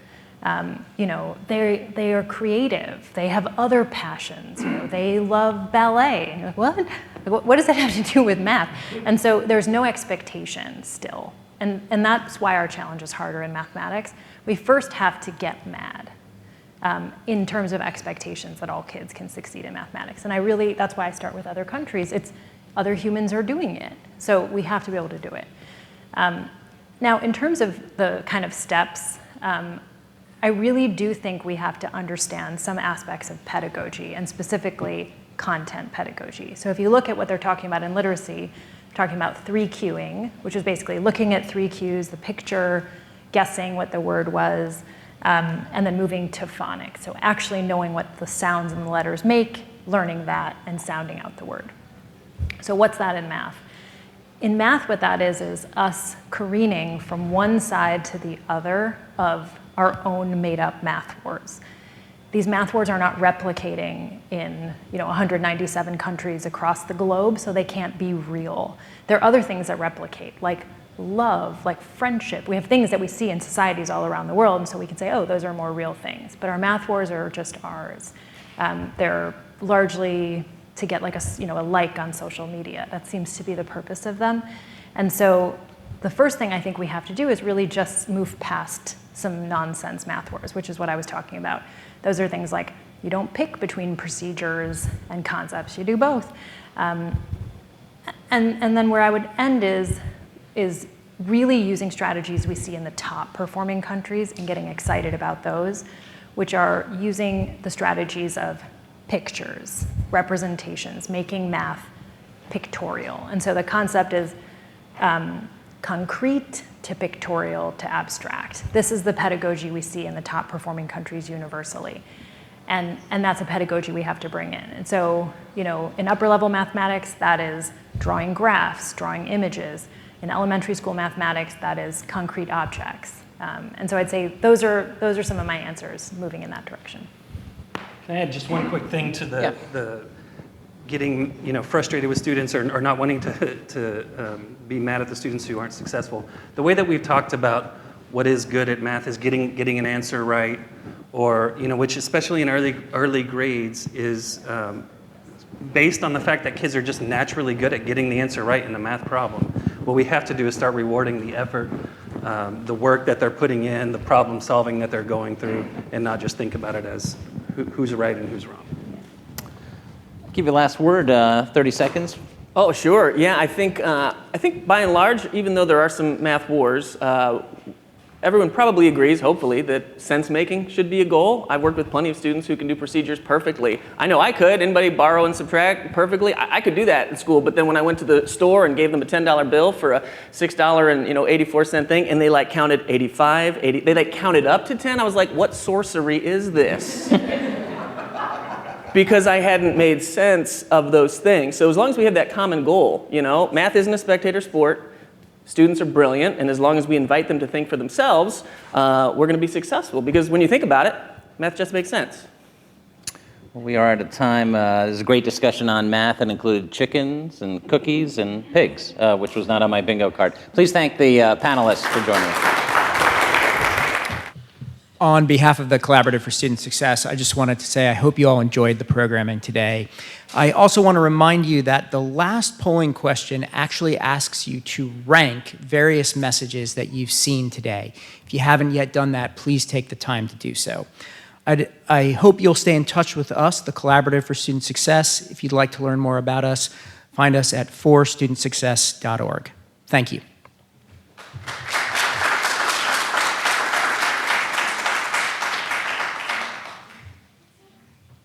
They are creative. They have other passions. They love ballet. And you're like, what? What does that have to do with math? And so there's no expectation still. And that's why our challenge is harder in mathematics. We first have to get mad. In terms of expectations that all kids can succeed in mathematics. And that's why I start with other countries. It's other humans are doing it. So we have to be able to do it. Now, in terms of the kind of steps, I really do think we have to understand some aspects of pedagogy, and specifically content pedagogy. So if you look at what they're talking about in literacy, they're talking about 3Qing, which is basically looking at 3 cues, the picture, guessing what the word was, and then moving to phonics. So actually knowing what the sounds and the letters make, learning that, and sounding out the word. So what's that in math? In math, what that is us careening from one side to the other of our own made-up math words. These math words are not replicating in 197 countries across the globe, so they can't be real. There are other things that replicate, like love, like friendship. We have things that we see in societies all around the world, and so we can say, oh, those are more real things. But our math wars are just ours. They're largely to get like a like on social media. That seems to be the purpose of them. And so the first thing I think we have to do is really just move past some nonsense math wars, which is what I was talking about. Those are things like you don't pick between procedures and concepts, you do both. And then where I would end is really using strategies we see in the top performing countries and getting excited about those, which are using the strategies of pictures, representations, making math pictorial. And so the concept is concrete to pictorial to abstract. This is the pedagogy we see in the top performing countries universally. And that's a pedagogy we have to bring in. And so, in upper level mathematics, that is drawing graphs, drawing images. In elementary school mathematics, that is concrete objects. And so I'd say those are some of my answers moving in that direction. Can I add just one quick thing to the getting frustrated with students or not wanting to be mad at the students who aren't successful? The way that we've talked about what is good at math is getting an answer right, or which especially in early grades is based on the fact that kids are just naturally good at getting the answer right in the math problem. What we have to do is start rewarding the effort, the work that they're putting in, the problem solving that they're going through, and not just think about it as who's right and who's wrong. Give you the last word, 30 seconds. Oh, sure. Yeah, I think by and large, even though there are some math wars, everyone probably agrees, hopefully, that sense-making should be a goal. I've worked with plenty of students who can do procedures perfectly. I know I could. Anybody borrow and subtract perfectly? I could do that in school, but then when I went to the store and gave them a $10 bill for a $6.84 thing, and they counted 85, 80, they counted up to 10, I was like, what sorcery is this? Because I hadn't made sense of those things. So as long as we have that common goal, math isn't a spectator sport. Students are brilliant, and as long as we invite them to think for themselves, we're going to be successful. Because when you think about it, math just makes sense. Well, we are at a time, there's a great discussion on math that included chickens and cookies and pigs, which was not on my bingo card. Please thank the panelists for joining us. On behalf of the Collaborative for Student Success, I just wanted to say I hope you all enjoyed the programming today. I also want to remind you that the last polling question actually asks you to rank various messages that you've seen today. If you haven't yet done that, please take the time to do so. I hope you'll stay in touch with us, the Collaborative for Student Success. If you'd like to learn more about us, find us at forstudentsuccess.org. Thank you.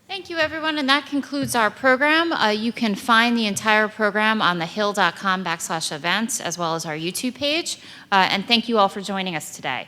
Thank you, everyone, and that concludes our program. You can find the entire program on thehill.com/events, as well as our YouTube page. And thank you all for joining us today.